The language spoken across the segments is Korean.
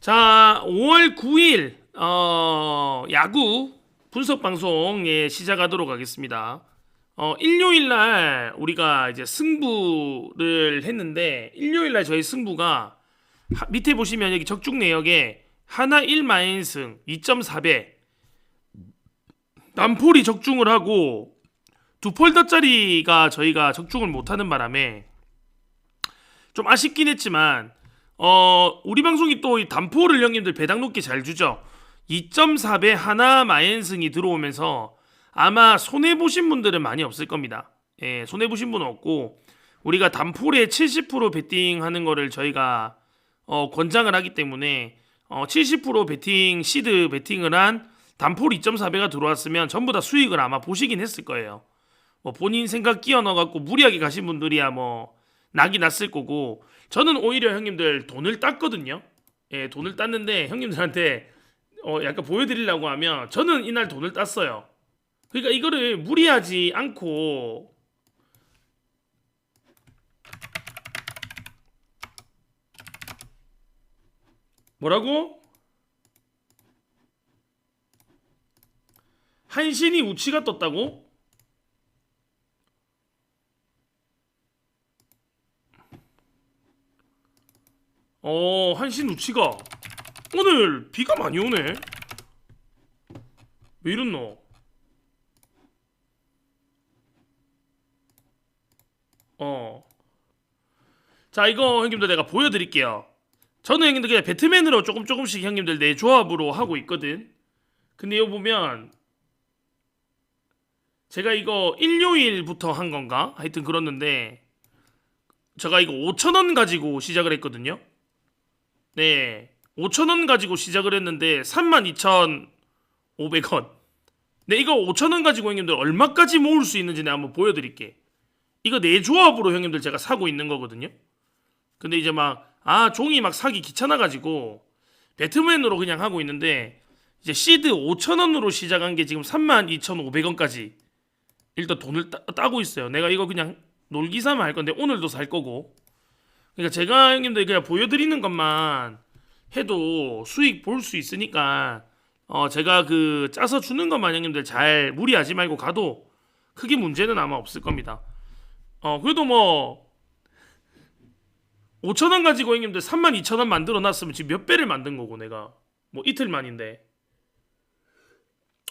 자, 5월 9일 야구 분석 방송 시작하도록 하겠습니다. 일요일 날 우리가 이제 승부를 했는데 일요일 날 저희 승부가 밑에 보시면 여기 적중 내역에 하나 1마인승 2.4배 남폴이 적중을 하고 두 폴더짜리가 저희가 적중을 못하는 바람에 좀 아쉽긴 했지만 우리 방송이 또 이 단포를 형님들 배당 높게 잘 주죠. 2.4배 하나 마엔승이 들어오면서 아마 손해보신 분들은 많이 없을 겁니다. 예, 손해보신 분은 없고 우리가 단폴에 70% 베팅하는 거를 저희가 권장을 하기 때문에 70% 베팅 시드 베팅을 한 단폴 2.4배가 들어왔으면 전부 다 수익을 아마 보시긴 했을 거예요. 뭐 본인 생각 끼워 넣어갖고 무리하게 가신 분들이야 뭐 낙이 났을 거고, 저는 오히려 형님들 돈을 땄거든요. 예, 돈을 땄는데 형님들한테 약간 보여드리려고 하면 저는 이날 돈을 땄어요. 그러니까 이거를 무리하지 않고 뭐라고? 한신이 우치가 떴다고? 한신 우치가 오늘 비가 많이 오네. 왜 이랬노? 자, 이거 형님들 내가 보여드릴게요. 저는 형님들 그냥 배트맨으로 조금씩 형님들 내 조합으로 하고 있거든. 근데 이거 보면 제가 이거 일요일부터 한 건가? 하여튼 그렇는데 제가 이거 5,000원 가지고 시작을 했거든요. 네, 5,000원 가지고 시작을 했는데 32,500원. 네, 이거 5,000원 가지고 형님들 얼마까지 모을 수 있는지 내가 한번 보여드릴게. 이거 내 조합으로 형님들 제가 사고 있는 거거든요. 근데 이제 종이 막 사기 귀찮아가지고 배트맨으로 그냥 하고 있는데 이제 시드 5,000원으로 시작한 게 지금 32,500원까지 일단 돈을 따고 있어요. 내가 이거 그냥 놀기 삼아 할 건데 오늘도 살 거고. 그러니까 제가 형님들 그냥 보여드리는 것만 해도 수익 볼 수 있으니까 제가 그 짜서 주는 것만 형님들 잘 무리하지 말고 가도 크게 문제는 아마 없을 겁니다. 그래도 뭐 5,000원 가지고 형님들 32,000원 만들어 놨으면 지금 몇 배를 만든 거고, 내가 뭐 이틀 만인데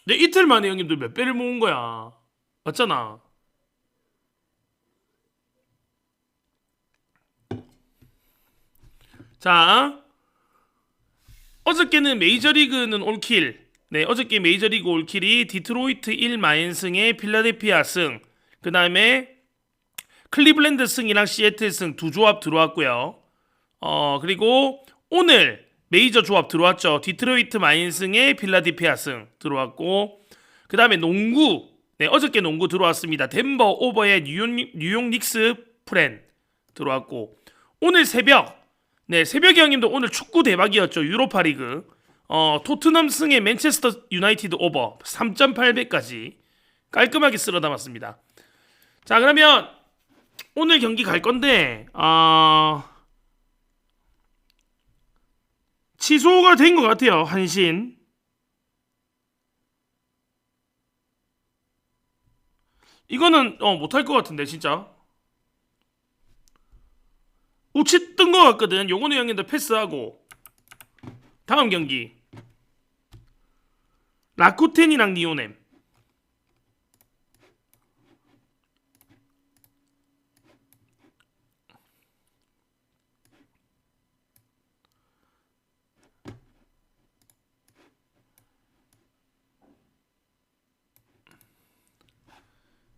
내 이틀 만에 형님들 몇 배를 모은 거야. 맞잖아. 자, 어저께는 메이저리그는 올킬. 네, 어저께 메이저리그 올킬이 디트로이트 1마인승에 필라델피아 승, 그 다음에 클리블랜드 승이랑 시애틀 승 두 조합 들어왔고요. 그리고 오늘 메이저 조합 들어왔죠. 디트로이트 마인승에 필라델피아 승 들어왔고, 그 다음에 농구. 네, 어저께 농구 들어왔습니다. 덴버 오버의 뉴욕 닉스 프렌 들어왔고, 오늘 새벽, 네, 새벽이 형님도 오늘 축구 대박이었죠. 유로파리그. 토트넘 승에 맨체스터 유나이티드 오버 3.8배까지 깔끔하게 쓸어 담았습니다. 자, 그러면 오늘 경기 갈 건데 취소가 된 것 같아요. 한신. 이거는 못할 것 같은데 진짜. 우치 뜬 것 같거든. 요거는 형님들 패스하고 다음 경기 라쿠텐이랑 니오넴.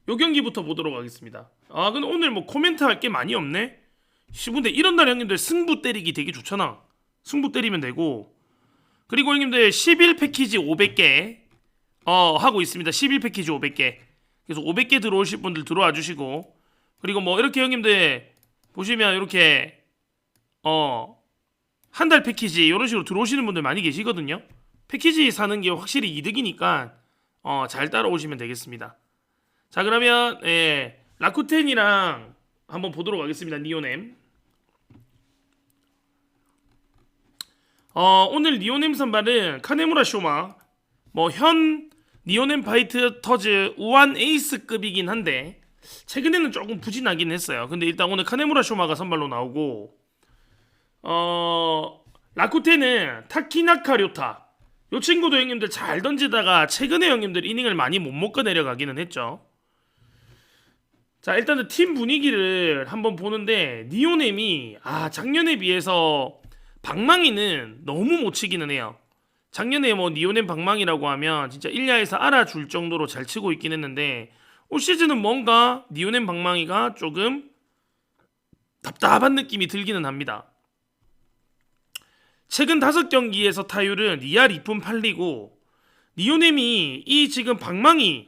요 경기부터 보도록 하겠습니다. 근데 오늘 뭐 코멘트 할 게 많이 없네. 근데 이런 날 형님들 승부 때리기 되게 좋잖아. 승부 때리면 되고. 그리고 형님들 11 패키지 500개 하고 있습니다. 11 패키지 500개. 그래서 500개 들어오실 분들 들어와 주시고, 그리고 뭐 이렇게 형님들 보시면 이렇게 한 달 패키지 이런 식으로 들어오시는 분들 많이 계시거든요. 패키지 사는 게 확실히 이득이니까 잘 따라오시면 되겠습니다. 자, 그러면 라쿠텐이랑 한번 보도록 하겠습니다. 니오넴. 오늘 니오넴 선발은 카네무라 쇼마, 뭐 현 니오넴 파이터즈 우한 에이스급이긴 한데 최근에는 조금 부진하긴 했어요. 근데 일단 오늘 카네무라 쇼마가 선발로 나오고, 라쿠텐은 타키나카 료타, 요 친구도 형님들 잘 던지다가 최근에 형님들 이닝을 많이 못 먹고 내려가기는 했죠. 자, 일단은 팀 분위기를 한번 보는데 니오넴이 작년에 비해서 방망이는 너무 못 치기는 해요. 작년에 뭐 니오넴 방망이라고 하면 진짜 1야에서 알아줄 정도로 잘 치고 있긴 했는데 올 시즌은 뭔가 니오넴 방망이가 조금 답답한 느낌이 들기는 합니다. 최근 5경기에서 타율은 2할 2푼 8리고, 니오넴이 이 지금 방망이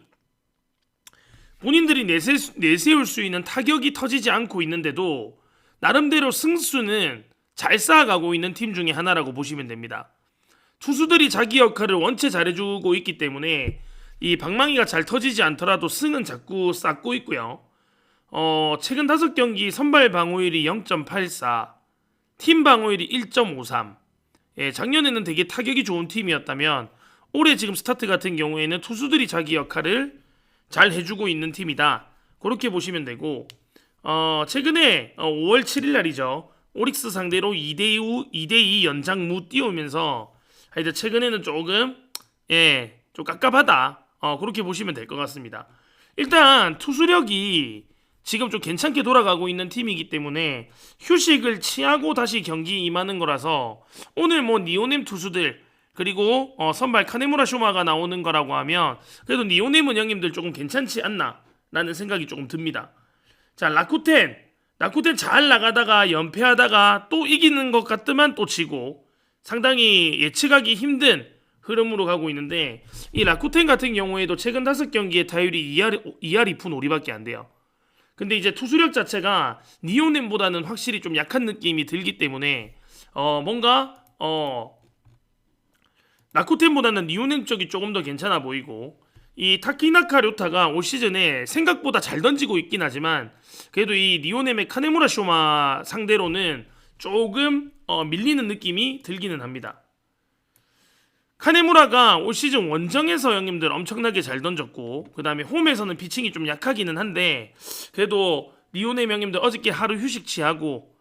본인들이 내세울 수 있는 타격이 터지지 않고 있는데도 나름대로 승수는 잘 쌓아가고 있는 팀 중에 하나라고 보시면 됩니다. 투수들이 자기 역할을 원체 잘해주고 있기 때문에 이 방망이가 잘 터지지 않더라도 승은 자꾸 쌓고 있고요. 최근 5경기 선발 방어율이 0.84, 팀 방어율이 1.53. 작년에는 되게 타격이 좋은 팀이었다면 올해 지금 스타트 같은 경우에는 투수들이 자기 역할을 잘 해주고 있는 팀이다. 그렇게 보시면 되고, 최근에 5월 7일 날이죠. 오릭스 상대로 2대2 연장무 띄우면서 하여튼 최근에는 조금 좀 깝깝하다. 그렇게 보시면 될 것 같습니다. 일단 투수력이 지금 좀 괜찮게 돌아가고 있는 팀이기 때문에 휴식을 취하고 다시 경기 임하는 거라서 오늘 뭐 니오넴 투수들 그리고 선발 카네무라 쇼마가 나오는 거라고 하면 그래도 니오넴은 형님들 조금 괜찮지 않나 라는 생각이 조금 듭니다. 자, 라쿠텐 잘 나가다가 연패하다가 또 이기는 것 같더만 또 지고 상당히 예측하기 힘든 흐름으로 가고 있는데, 이 라쿠텐 같은 경우에도 최근 5경기의 타율이 2할 2푼 5리밖에 안 돼요. 근데 이제 투수력 자체가 니오넴보다는 확실히 좀 약한 느낌이 들기 때문에 뭔가 라쿠텐보다는 니오넴 쪽이 조금 더 괜찮아 보이고, 이 타키나카 료타가 올 시즌에 생각보다 잘 던지고 있긴 하지만 그래도 이 니오넴의 카네무라 쇼마 상대로는 조금 밀리는 느낌이 들기는 합니다. 카네무라가 올 시즌 원정에서 형님들 엄청나게 잘 던졌고, 그 다음에 홈에서는 피칭이 좀 약하기는 한데 그래도 니오넴 형님들 어저께 하루 휴식 취하고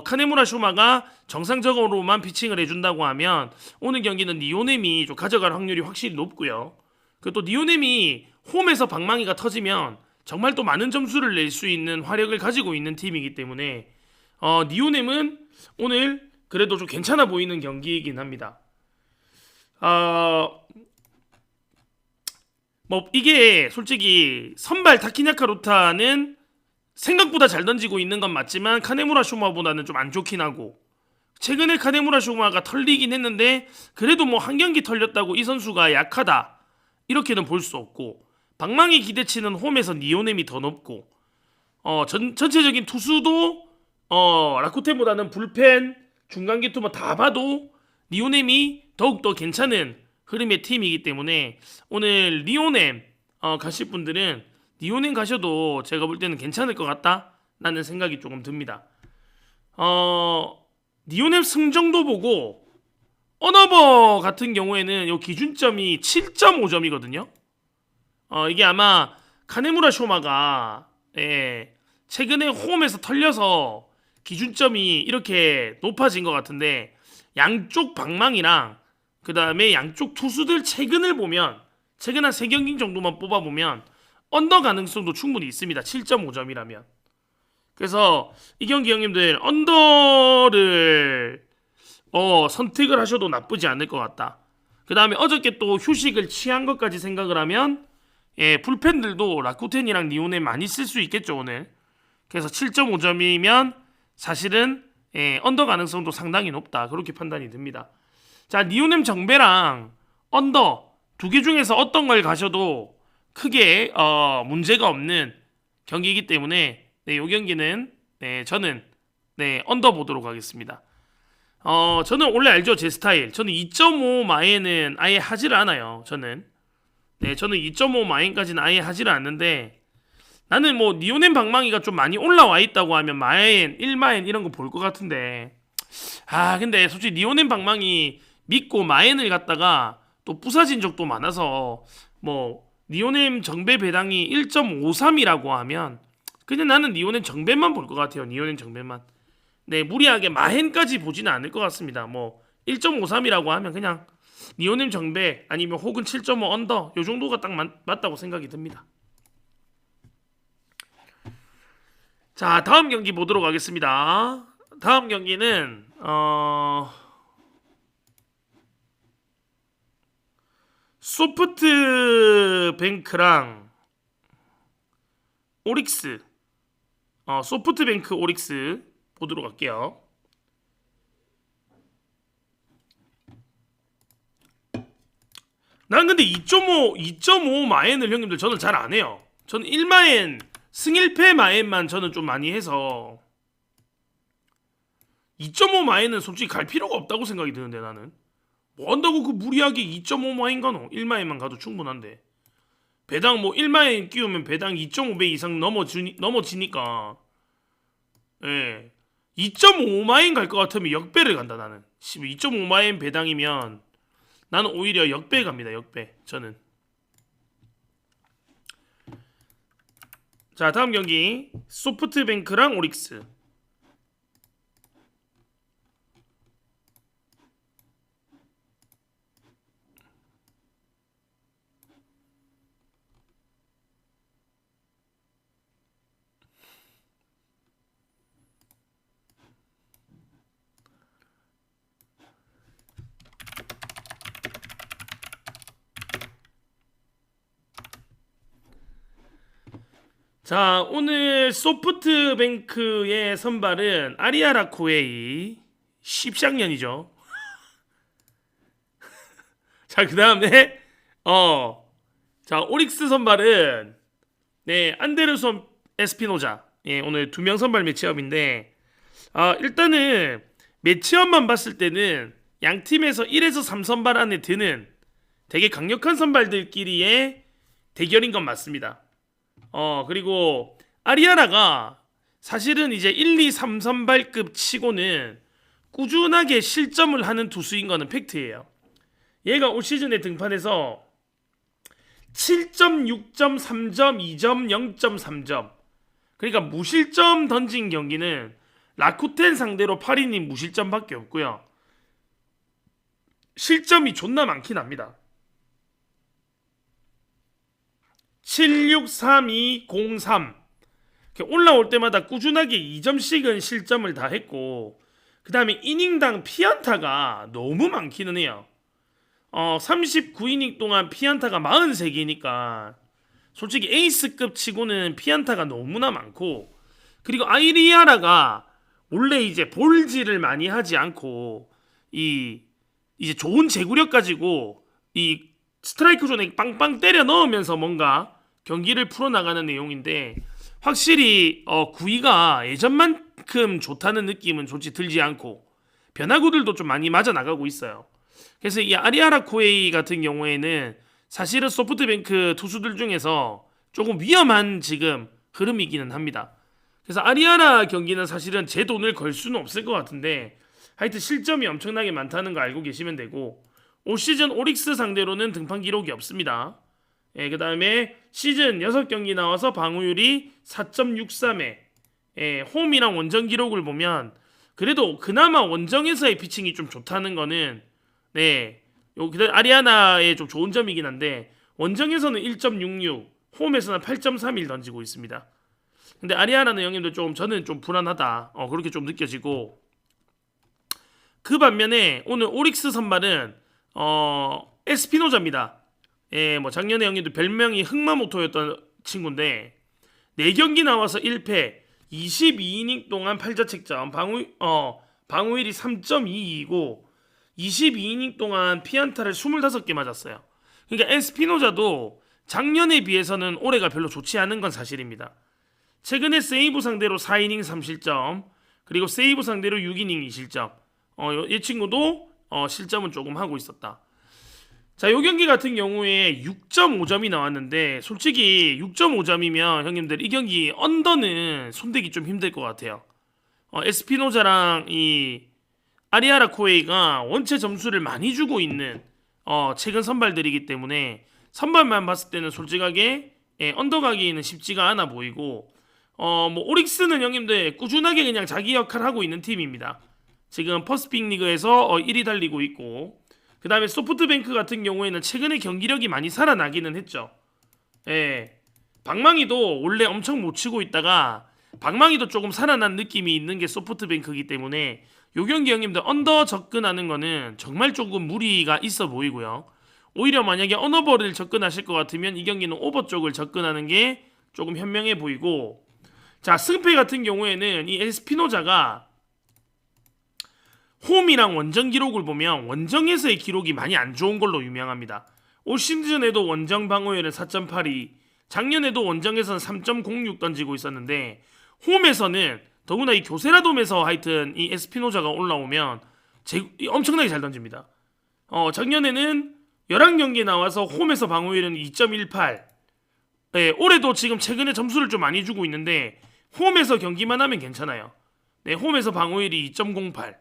카네무라 쇼마가 정상적으로만 피칭을 해준다고 하면 오늘 경기는 니오넴이 좀 가져갈 확률이 확실히 높고요. 그리고 또 니오넴이 홈에서 방망이가 터지면 정말 또 많은 점수를 낼 수 있는 화력을 가지고 있는 팀이기 때문에 니오넴은 오늘 그래도 좀 괜찮아 보이는 경기이긴 합니다. 뭐 이게 솔직히 선발 타키나카 로타는 생각보다 잘 던지고 있는 건 맞지만 카네무라 쇼마보다는 좀 안 좋긴 하고, 최근에 카네무라 쇼마가 털리긴 했는데 그래도 뭐 한 경기 털렸다고 이 선수가 약하다 이렇게는 볼 수 없고, 방망이 기대치는 홈에서 니오넴이 더 높고, 전체적인 투수도 라쿠텐보다는 불펜 중간기 투 뭐 다 봐도 니오넴이 더욱더 괜찮은 흐름의 팀이기 때문에 오늘 니오넴 가실 분들은 니오넴 가셔도 제가 볼 때는 괜찮을 것 같다 라는 생각이 조금 듭니다. 니오넴 승정도 보고 어너버 같은 경우에는 요 기준점이 7.5점이거든요. 이게 아마 카네무라 쇼마가 최근에 홈에서 털려서 기준점이 이렇게 높아진 것 같은데, 양쪽 방망이랑 그 다음에 양쪽 투수들 최근을 보면 최근 한 3경기 정도만 뽑아보면 언더 가능성도 충분히 있습니다. 7.5점이라면. 그래서 이 경기 형님들 언더를 선택을 하셔도 나쁘지 않을 것 같다. 그 다음에 어저께 또 휴식을 취한 것까지 생각을 하면 불펜들도 라쿠텐이랑 니오넴 많이 쓸 수 있겠죠 오늘. 그래서 7.5점이면 사실은 언더 가능성도 상당히 높다 그렇게 판단이 듭니다. 자, 니오넴 정배랑 언더 두 개 중에서 어떤 걸 가셔도 크게 문제가 없는 경기이기 때문에 이 경기는 저는 언더 보도록 하겠습니다. 저는 원래 알죠 제 스타일. 저는 2.5 마인은 아예 하지를 않아요. 저는 2.5 마인까지는 아예 하지를 않는데, 나는 뭐 니오넴 방망이가 좀 많이 올라와 있다고 하면 마인, 1마인 이런 거 볼 것 같은데 근데 솔직히 니오넨 방망이 믿고 마엔을 갖다가 또 부사진 적도 많아서 뭐 니오넨 정배 배당이 1.53이라고 하면 그냥 나는 니오넨 정배만 볼 것 같아요. 니오넨 정배만. 네, 무리하게 마헨까지 보지는 않을 것 같습니다. 뭐 1.53이라고 하면 그냥 니오넴 정배 아니면 혹은 7.5 언더 요 정도가 딱 맞다고 생각이 듭니다. 자, 다음 경기 보도록 하겠습니다. 다음 경기는 소프트뱅크랑 오릭스 소프트뱅크 오릭스 보도록 할게요. 난 근데 2.5 마엔을 형님들 저는 잘 안 해요. 저는 1마엔 승일패 마엔만 저는 좀 많이 해서 2.5 마엔은 솔직히 갈 필요가 없다고 생각이 드는데 나는 뭐 한다고 그 무리하게 2.5 마엔 가노? 1마엔만 가도 충분한데 배당 뭐 1마엔 끼우면 배당 2.5배 이상 넘어지니까 예 2.5 마엔 갈 것 같으면 역배를 간다 나는 2.5 마엔 배당이면 나는 오히려 역배 갑니다. 역배 저는. 자, 다음 경기 소프트뱅크랑 오릭스. 자, 오늘 소프트뱅크의 선발은 아리아라 코에이 10쌍년이죠. 자, 그 다음에 자, 오릭스 선발은 네, 안데르손 에스피노자. 예, 오늘 2명 선발 매치업인데 일단은 매치업만 봤을 때는 양 팀에서 1에서 3선발 안에 드는 되게 강력한 선발들끼리의 대결인 건 맞습니다. 그리고 아리아라가 사실은 이제 1, 2, 3선발급 치고는 꾸준하게 실점을 하는 투수인 거는 팩트예요. 얘가 올 시즌에 등판해서 7점, 6점, 3점, 2점, 0.3점. 그러니까 무실점 던진 경기는 라쿠텐 상대로 8이닝 무실점밖에 없고요. 실점이 존나 많긴 합니다. 7, 6, 3, 2, 0, 3 올라올 때마다 꾸준하게 2점씩은 실점을 다 했고 그 다음에 이닝당 피안타가 너무 많기는 해요. 39이닝 동안 피안타가 43개니까 솔직히 에이스급 치고는 피안타가 너무나 많고 그리고 아이리아라가 원래 이제 볼질을 많이 하지 않고 이제 좋은 제구력 가지고 이 스트라이크 존에 빵빵 때려 넣으면서 뭔가 경기를 풀어나가는 내용인데 확실히 구위가 예전만큼 좋다는 느낌은 솔직히 들지 않고 변화구들도 좀 많이 맞아 나가고 있어요. 그래서 이 아리아라 코에이 같은 경우에는 사실은 소프트뱅크 투수들 중에서 조금 위험한 지금 흐름이기는 합니다. 그래서 아리아라 경기는 사실은 제 돈을 걸 수는 없을 것 같은데 하여튼 실점이 엄청나게 많다는 거 알고 계시면 되고 올 시즌 오릭스 상대로는 등판 기록이 없습니다. 그 다음에 시즌 6경기 나와서 방어율이 4.63에 홈이랑 원정 기록을 보면 그래도 그나마 원정에서의 피칭이 좀 좋다는 거는 아리아나의 좀 좋은 점이긴 한데 원정에서는 1.66 홈에서는 8.31 던지고 있습니다. 근데 아리아나는 형님들 저는 좀 불안하다 그렇게 좀 느껴지고 그 반면에 오늘 오릭스 선발은 에스피노자입니다. 뭐 작년에 형님들 별명이 흑마모토였던 친구인데 4경기 나와서 1패 22이닝 동안 8자책점 방어율이 3.22이고 22이닝 동안 피안타를 25개 맞았어요. 그러니까 에스피노자도 작년에 비해서는 올해가 별로 좋지 않은 건 사실입니다. 최근에 세이브 상대로 4이닝 3실점 그리고 세이브 상대로 6이닝 2실점 이 친구도 실점은 조금 하고 있었다. 자, 요 경기 같은 경우에 6.5점이 나왔는데 솔직히 6.5점이면 형님들 이 경기 언더는 손대기 좀 힘들 것 같아요. 에스피노자랑 이 아리아라 코웨이가 원체 점수를 많이 주고 있는 최근 선발들이기 때문에 선발만 봤을 때는 솔직하게 언더가기는 쉽지가 않아 보이고 뭐 오릭스는 형님들 꾸준하게 그냥 자기 역할 하고 있는 팀입니다. 지금 퍼스픽 리그에서 1위 달리고 있고 그 다음에 소프트뱅크 같은 경우에는 최근에 경기력이 많이 살아나기는 했죠. 예, 방망이도 원래 엄청 못 치고 있다가 방망이도 조금 살아난 느낌이 있는 게 소프트뱅크이기 때문에 요 경기 형님들 언더 접근하는 거는 정말 조금 무리가 있어 보이고요. 오히려 만약에 언어버를 접근하실 것 같으면 이 경기는 오버 쪽을 접근하는 게 조금 현명해 보이고, 자 승패 같은 경우에는 이 에스피노자가 홈이랑 원정 기록을 보면 원정에서의 기록이 많이 안 좋은 걸로 유명합니다. 올 시즌에도 원정 방어율은 4.82, 작년에도 원정에서는 3.06 던지고 있었는데 홈에서는 더구나 이 교세라돔에서 하여튼 이 에스피노자가 올라오면 엄청나게 잘 던집니다. 작년에는 11경기에 나와서 홈에서 방어율은 2.18. 네, 올해도 지금 최근에 점수를 좀 많이 주고 있는데 홈에서 경기만 하면 괜찮아요. 네, 홈에서 방어율이 2.08.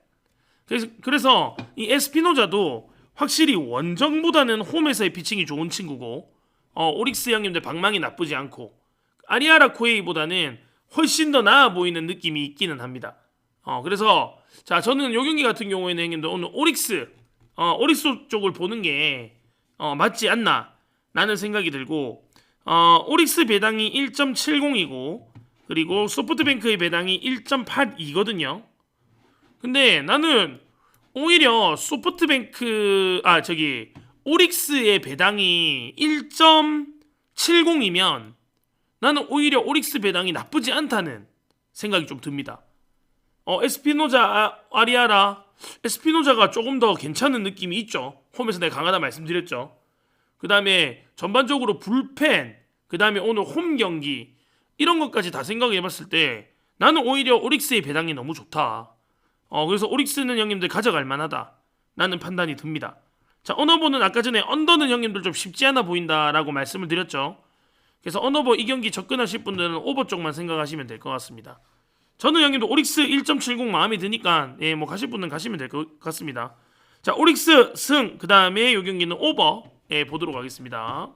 그래서 이 에스피노자도 확실히 원정보다는 홈에서의 피칭이 좋은 친구고 오릭스 형님들 방망이 나쁘지 않고 아리아라 코에이보다는 훨씬 더 나아 보이는 느낌이 있기는 합니다. 그래서 자 저는 요 경기 같은 경우에는 형님들 오늘 오릭스 쪽을 보는 게 맞지 않나 라는 생각이 들고 오릭스 배당이 1.70이고 그리고 소프트뱅크의 배당이 1.82거든요. 근데 나는 오히려 오릭스의 배당이 1.70이면 나는 오히려 오릭스 배당이 나쁘지 않다는 생각이 좀 듭니다. 에스피노자 아리아라 에스피노자가 조금 더 괜찮은 느낌이 있죠. 홈에서 내가 강하다 말씀드렸죠. 그 다음에 전반적으로 불펜, 그 다음에 오늘 홈 경기 이런 것까지 다 생각해봤을 때 나는 오히려 오릭스의 배당이 너무 좋다. 그래서 오릭스는 형님들 가져갈 만하다 라는 판단이 듭니다. 자 언어버는 아까 전에 언더는 형님들 좀 쉽지 않아 보인다라고 말씀을 드렸죠. 그래서 언어버 이 경기 접근하실 분들은 오버 쪽만 생각하시면 될 것 같습니다. 저는 형님들 오릭스 1.70 마음에 드니까 뭐 가실 분은 가시면 될 것 같습니다. 자 오릭스 승, 그 다음에 이 경기는 오버 보도록 하겠습니다.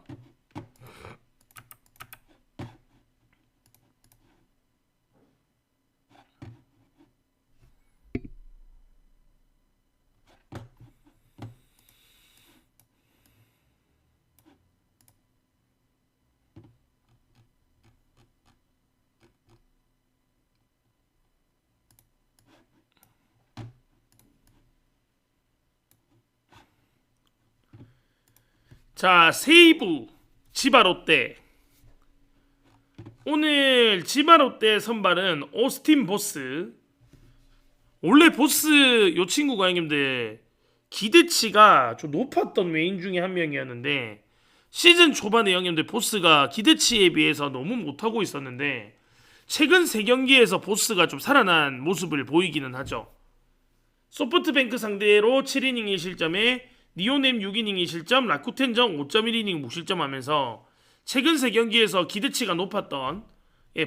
자 세이브 지바롯데, 오늘 지바롯데 선발은 오스틴 보스. 원래 보스 요 친구가 형님들 기대치가 좀 높았던 외인 중에 한 명이었는데 시즌 초반에 형님들 보스가 기대치에 비해서 너무 못하고 있었는데 최근 3경기에서 보스가 좀 살아난 모습을 보이기는 하죠. 소프트뱅크 상대로 7이닝 1실점에 니오넴 6이닝 2실점, 라쿠텐전 5.1이닝 무실점하면서 최근 3경기에서 기대치가 높았던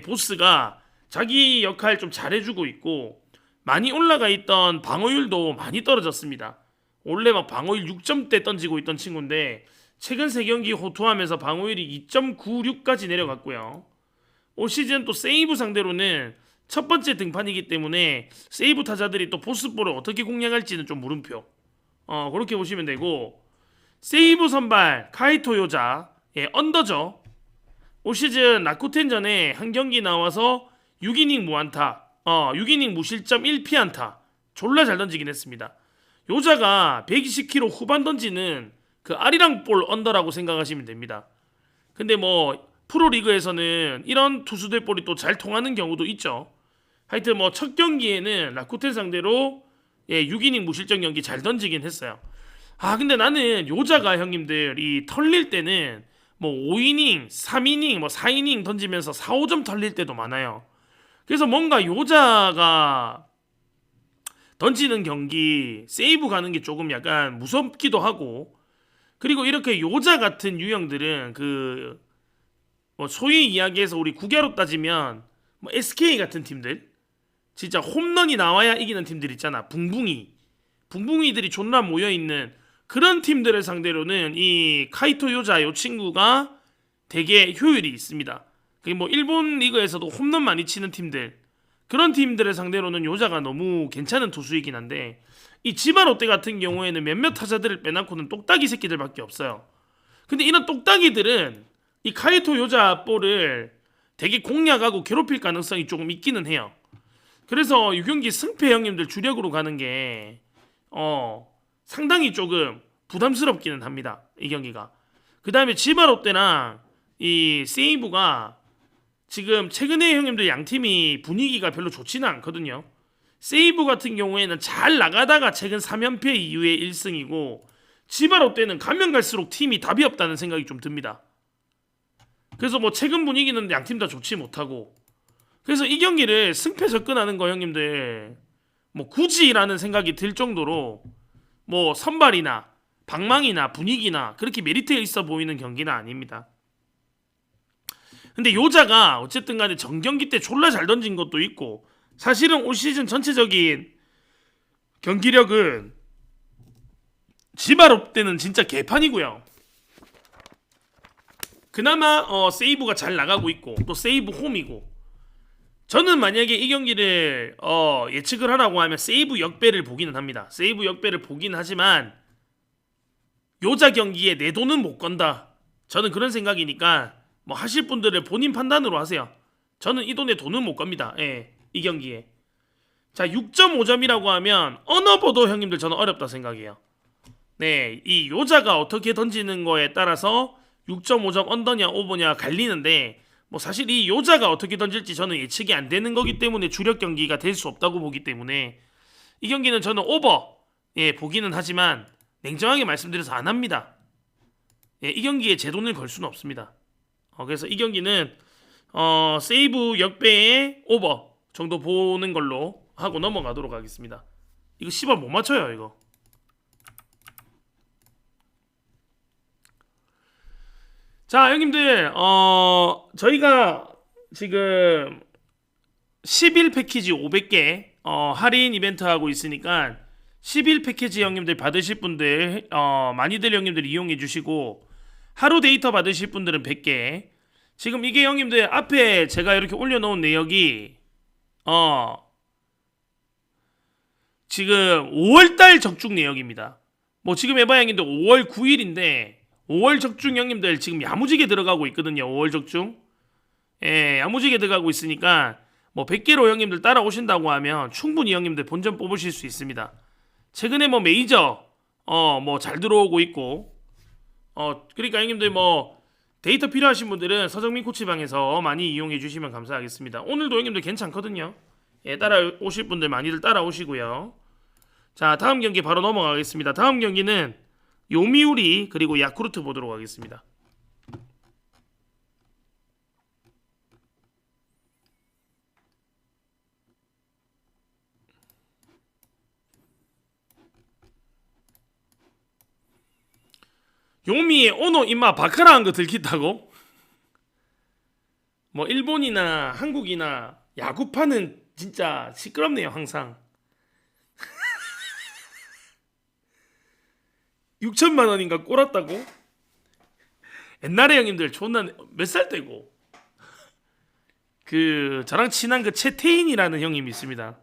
보스가 자기 역할 좀 잘해주고 있고 많이 올라가 있던 방어율도 많이 떨어졌습니다. 원래 막 방어율 6점대 던지고 있던 친구인데 최근 3경기 호투하면서 방어율이 2.96까지 내려갔고요. 올 시즌 또 세이브 상대로는 첫 번째 등판이기 때문에 세이브 타자들이 또 보스볼을 어떻게 공략할지는 좀 물음표. 그렇게 보시면 되고, 세이브 선발 카이토 요자 언더죠. 올 시즌 라쿠텐전에 한 경기 나와서 6이닝 무안타, 6이닝 무실점 1피안타 졸라 잘 던지긴 했습니다. 요자가 120km 후반 던지는 그 아리랑 볼 언더라고 생각하시면 됩니다. 근데 뭐 프로리그에서는 이런 투수들 볼이 또 잘 통하는 경우도 있죠. 하여튼 뭐 첫 경기에는 라쿠텐 상대로 6이닝 무실점 경기 잘 던지긴 했어요. 근데 나는 요자가 형님들 이 털릴 때는 뭐 5이닝, 3이닝, 뭐 4이닝 던지면서 4, 5점 털릴 때도 많아요. 그래서 뭔가 요자가 던지는 경기 세이브 가는 게 조금 약간 무섭기도 하고, 그리고 이렇게 요자 같은 유형들은 뭐 소위 이야기해서 우리 국야로 따지면 뭐 SK 같은 팀들, 진짜 홈런이 나와야 이기는 팀들 있잖아. 붕붕이 붕붕이들이 존나 모여있는 그런 팀들을 상대로는 이 카이토 요자 요 친구가 되게 효율이 있습니다. 그게 뭐 일본 리그에서도 홈런 많이 치는 팀들, 그런 팀들을 상대로는 요자가 너무 괜찮은 투수이긴 한데, 이 지바 롯데 같은 경우에는 몇몇 타자들을 빼놓고는 똑딱이 새끼들밖에 없어요. 근데 이런 똑딱이들은 이 카이토 요자 볼을 되게 공략하고 괴롭힐 가능성이 조금 있기는 해요. 그래서 이 경기 승패 형님들 주력으로 가는 게 상당히 조금 부담스럽기는 합니다. 이 경기가. 그 다음에 지바 롯데랑 이 세이브가 지금 최근에 형님들 양팀이 분위기가 별로 좋지는 않거든요. 세이브 같은 경우에는 잘 나가다가 최근 3연패 이후에 1승이고, 지바 롯데는 가면 갈수록 팀이 답이 없다는 생각이 좀 듭니다. 그래서 뭐 최근 분위기는 양팀 다 좋지 못하고, 그래서 이 경기를 승패 접근하는 거 형님들 뭐 굳이라는 생각이 들 정도로 뭐 선발이나 방망이나 분위기나 그렇게 메리트가 있어 보이는 경기는 아닙니다. 근데 요자가 어쨌든 간에 정경기 때 졸라 잘 던진 것도 있고, 사실은 올 시즌 전체적인 경기력은 지바 롯데는 진짜 개판이고요. 그나마 세이브가 잘 나가고 있고, 또 세이브 홈이고, 저는 만약에 이 경기를 예측을 하라고 하면 세이브 역배를 보기는 합니다. 세이브 역배를 보긴 하지만 요자 경기에 내 돈은 못 건다, 저는 그런 생각이니까 뭐 하실 분들은 본인 판단으로 하세요. 저는 이 돈에 돈은 못 겁니다. 예, 이 경기에. 자, 6.5점이라고 하면 언어보도 형님들 저는 어렵다 생각해요. 네, 이 요자가 어떻게 던지는 거에 따라서 6.5점 언더냐 오버냐 갈리는데, 뭐 사실 이 요자가 어떻게 던질지 저는 예측이 안 되는 거기 때문에 주력 경기가 될 수 없다고 보기 때문에 이 경기는 저는 오버 보기는 하지만 냉정하게 말씀드려서 안 합니다. 이 경기에 제 돈을 걸 수는 없습니다. 그래서 이 경기는 세이브 역배의 오버 정도 보는 걸로 하고 넘어가도록 하겠습니다. 이거 씨발 못 맞춰요 이거. 자 형님들, 저희가 지금 10일 패키지 500개 할인 이벤트 하고 있으니까 10일 패키지 형님들 받으실 분들 많이들 형님들 이용해 주시고, 하루 데이터 받으실 분들은 100개. 지금 이게 형님들 앞에 제가 이렇게 올려놓은 내역이 지금 5월달 적중 내역입니다. 뭐 지금 해봐야 형님들 5월 9일인데 5월 적중 형님들 지금 야무지게 들어가고 있거든요. 5월 적중. 예, 야무지게 들어가고 있으니까 뭐 100개로 형님들 따라오신다고 하면 충분히 형님들 본전 뽑으실 수 있습니다. 최근에 뭐 메이저 뭐 잘 들어오고 있고, 그러니까 형님들 뭐 데이터 필요하신 분들은 서정민 코치방에서 많이 이용해 주시면 감사하겠습니다. 오늘도 형님들 괜찮거든요. 예, 따라오실 분들 많이들 따라오시고요. 자, 다음 경기 바로 넘어가겠습니다. 다음 경기는 요미우리 그리고 야쿠르트 보도록 하겠습니다. 요미의 오노 임마 바카라한 거 들킨다고? 뭐 일본이나 한국이나 야구파는 진짜 시끄럽네요 항상. 6천만 원인가 꼬랐다고? 옛날에 형님들 존나 몇 살 때고 저랑 친한 최태인이라는 형님이 있습니다.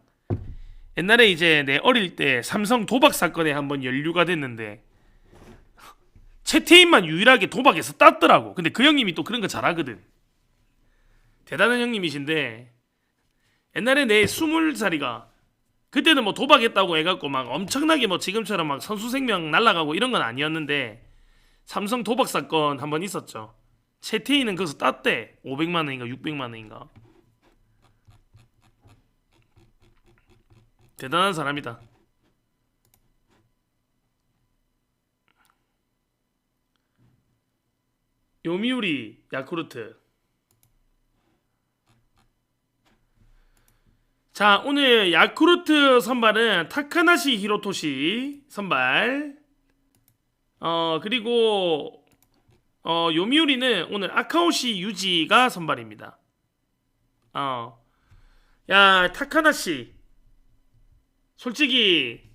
옛날에 이제 내 어릴 때 삼성 도박 사건에 한번 연루가 됐는데 최태인만 유일하게 도박에서 땄더라고. 근데 그 형님이 또 그런 거 잘하거든. 대단한 형님이신데, 옛날에 내 20살이가 그때는 뭐 도박했다고 해갖고 막 엄청나게 뭐 지금처럼 막 선수 생명 날라가고 이런 건 아니었는데, 삼성 도박 사건 한번 있었죠. 최태인은 거기서 땄대. 500만 원인가 600만 원인가. 대단한 사람이다. 요미우리 야쿠르트. 자, 오늘 야쿠르트 선발은 타카나시 히로토시 선발. 그리고 요미우리는 오늘 아카오시 유지가 선발입니다. 야, 타카나시 솔직히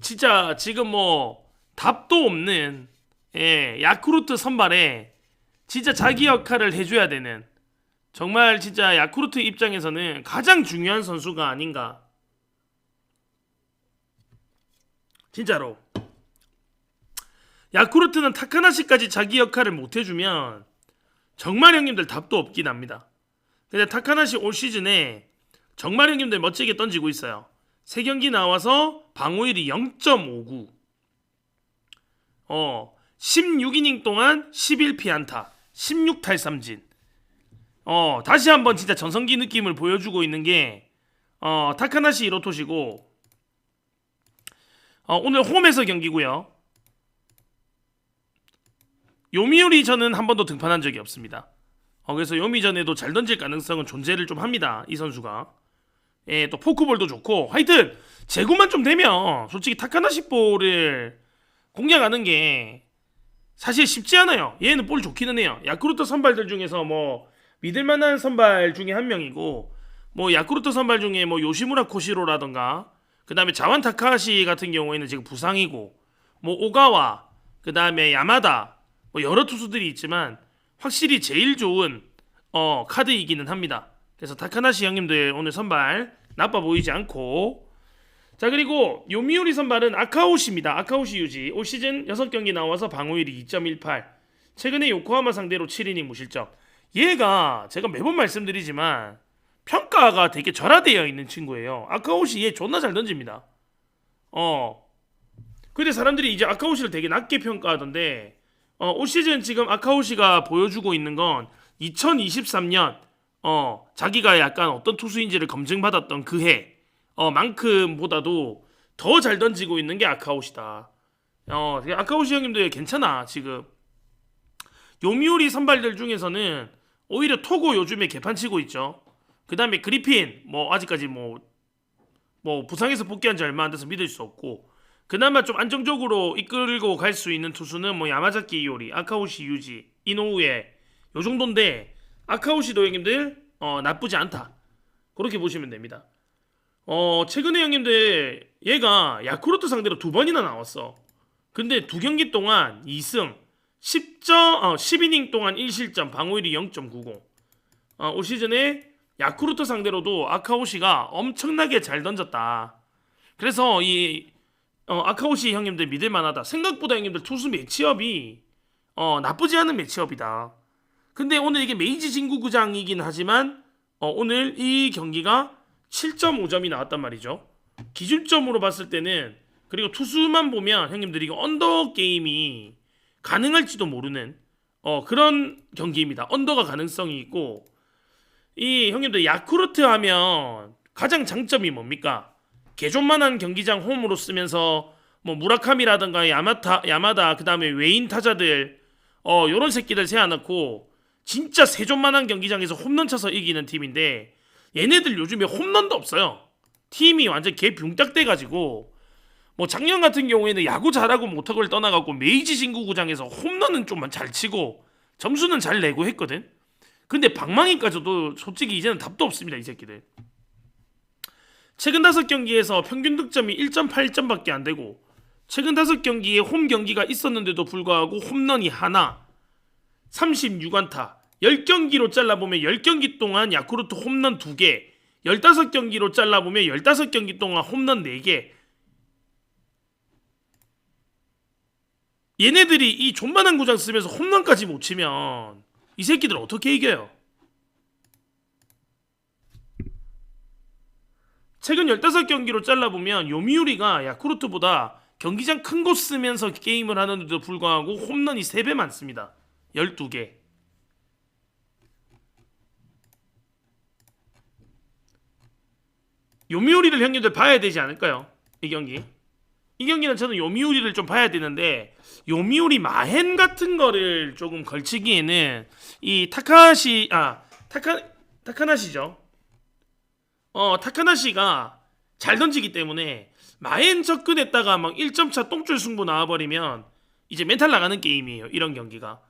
진짜 지금 뭐 답도 없는 야쿠르트 선발에 진짜 자기 역할을 해줘야 되는, 정말 진짜 야쿠르트 입장에서는 가장 중요한 선수가 아닌가. 진짜로 야쿠르트는 타카나시까지 자기 역할을 못 해주면 정말 형님들 답도 없긴 합니다. 근데 타카나시 올 시즌에 정말 형님들 멋지게 던지고 있어요. 3경기 나와서 방어율이 0.59, 16이닝 동안 11피안타 16탈삼진. 다시 한번 진짜 전성기 느낌을 보여주고 있는 게 타카나시 히로토시고, 오늘 홈에서 경기고요. 요미우리 저는 한 번도 등판한 적이 없습니다. 그래서 요미전에도 잘 던질 가능성은 존재를 좀 합니다. 이 선수가. 또 포크볼도 좋고, 하여튼 제구만 좀 되면 솔직히 타카나시 볼을 공략하는 게 사실 쉽지 않아요. 얘는 볼 좋기는 해요. 야쿠르트 선발들 중에서 뭐 믿을만한 선발 중에 한 명이고, 뭐 야쿠르트 선발 중에 뭐 요시무라 코시로라던가, 그 다음에 자완 타카하시 같은 경우에는 지금 부상이고, 뭐 오가와, 그 다음에 야마다, 뭐 여러 투수들이 있지만 확실히 제일 좋은 카드이기는 합니다. 그래서 타카나시 형님들 오늘 선발 나빠 보이지 않고, 자 그리고 요미우리 선발은 아카오시입니다. 아카오시 유지. 올 시즌 6경기 나와서 방어율이 2.18, 최근에 요코하마 상대로 7이닝 무실점. 얘가 제가 매번 말씀드리지만 평가가 되게 절하되어 있는 친구예요. 아카오시 얘 존나 잘 던집니다. 근데 사람들이 이제 아카오시를 되게 낮게 평가하던데, 올 시즌 지금 아카오시가 보여주고 있는 건 2023년 자기가 약간 어떤 투수인지를 검증받았던 그 해 만큼보다도 더 잘 던지고 있는 게 아카오시다. 아카오시 형님들 괜찮아. 지금 요미우리 선발들 중에서는 오히려 토고 요즘에 개판치고 있죠. 그 다음에 그리핀 뭐 아직까지 뭐 부상에서 복귀한 지 얼마 안 돼서 믿을 수 없고, 그나마 좀 안정적으로 이끌고 갈 수 있는 투수는 뭐 야마자키 이오리, 아카오시 유지, 이노우에 요 정도인데, 아카오시도 형님들 나쁘지 않다. 그렇게 보시면 됩니다. 최근에 형님들 얘가 야쿠르트 상대로 2번이나 나왔어. 근데 2경기 동안 2승 10이닝 동안 1실점, 방어율이 0.90. 올 시즌에 야쿠르트 상대로도 아카오시가 엄청나게 잘 던졌다. 그래서 이 아카오시 형님들 믿을만하다. 생각보다 형님들 투수 매치업이 나쁘지 않은 매치업이다. 근데 오늘 이게 메이지 진구구장이긴 하지만 오늘 이 경기가 7.5점이 나왔단 말이죠. 기준점으로 봤을 때는, 그리고 투수만 보면 형님들이 이거 언더 게임이 가능할지도 모르는 그런 경기입니다. 언더가 가능성이 있고, 이 형님들 야쿠르트 하면 가장 장점이 뭡니까? 개존만한 경기장 홈으로 쓰면서 뭐 무라카미라든가 야마다 그 다음에 외인 타자들 요런 새끼들 세워놓고 진짜 세존만한 경기장에서 홈런 쳐서 이기는 팀인데, 얘네들 요즘에 홈런도 없어요. 팀이 완전 개 붕딱돼가지고, 뭐 작년 같은 경우에는 야구 잘하고 못하고를 떠나갖고 메이지 진구구장에서 홈런은 좀 잘 치고 점수는 잘 내고 했거든. 근데 방망이까지도 솔직히 이제는 답도 없습니다. 이 새끼들 최근 5경기에서 평균 득점이 1.8점밖에 안 되고, 최근 5경기에 홈 경기가 있었는데도 불구하고 홈런이 하나, 36안타, 10경기로 잘라보면 10경기 동안 야쿠르트 홈런 2개, 15경기로 잘라보면 15경기 동안 홈런 4개. 얘네들이 이 존만한 구장 쓰면서 홈런까지 못 치면 이 새끼들 어떻게 이겨요? 최근 15경기로 잘라보면 요미우리가 야쿠르트보다 경기장 큰 곳 쓰면서 게임을 하는데도 불구하고 홈런이 3배 많습니다. 12개. 요미우리를 형님들 봐야 되지 않을까요? 이 경기는 저는 요미우리를 좀 봐야 되는데, 요미우리 마헨 같은 거를 조금 걸치기에는 이 타카나시죠. 타카나시가 잘 던지기 때문에 마헨 접근했다가 막 1점차 똥줄 승부 나와버리면 이제 멘탈 나가는 게임이에요. 이런 경기가.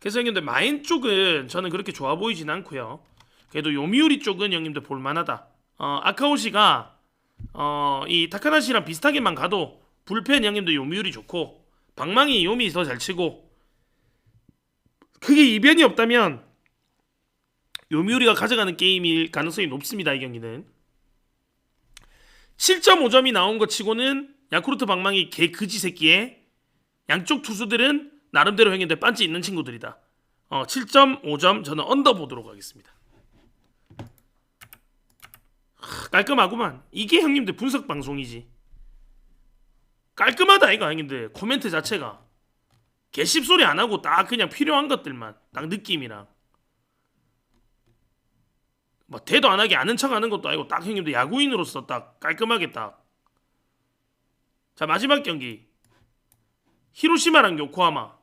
그래서 형님들 마헨 쪽은 저는 그렇게 좋아 보이진 않고요. 그래도 요미우리 쪽은 형님들 볼만하다. 아카오시가 이 타카나시랑 비슷하게만 가도 불펜 형님도 요미율이 좋고 방망이 요미 더 잘 치고 그게 이변이 없다면 요미우리가 가져가는 게임일 가능성이 높습니다. 이 경기는 7.5점이 나온 것 치고는 야쿠르트 방망이 개 그지 새끼에 양쪽 투수들은 나름대로 형님들 빤지 있는 친구들이다. 7.5점 저는 언더 보도록 하겠습니다. 깔끔하구만. 이게 형님들 분석 방송이지. 깔끔하다 이거 형님들. 코멘트 자체가 개씹소리 안 하고 딱 그냥 필요한 것들만 딱 느낌이랑 뭐 대도 안 하게 아는 척 하는 것도 아니고 딱 형님들 야구인으로서 딱 깔끔하게 딱. 자 마지막 경기 히로시마랑 요코하마.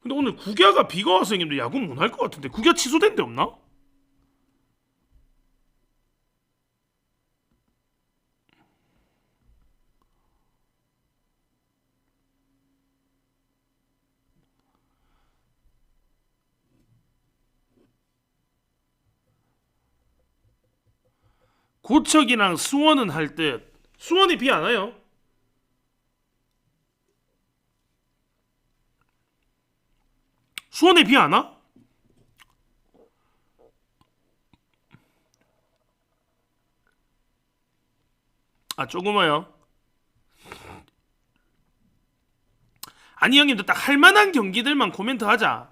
근데 오늘 국야가 비가 와서 형님들 야구 못 할 것 같은데 국야 취소된 데 없나? 고척이랑 수원은 할 듯. 수원이 비 안 와요. 수원에 비 안 와? 아 조금 와요. 아니 형님들 딱 할만한 경기들만 코멘트 하자.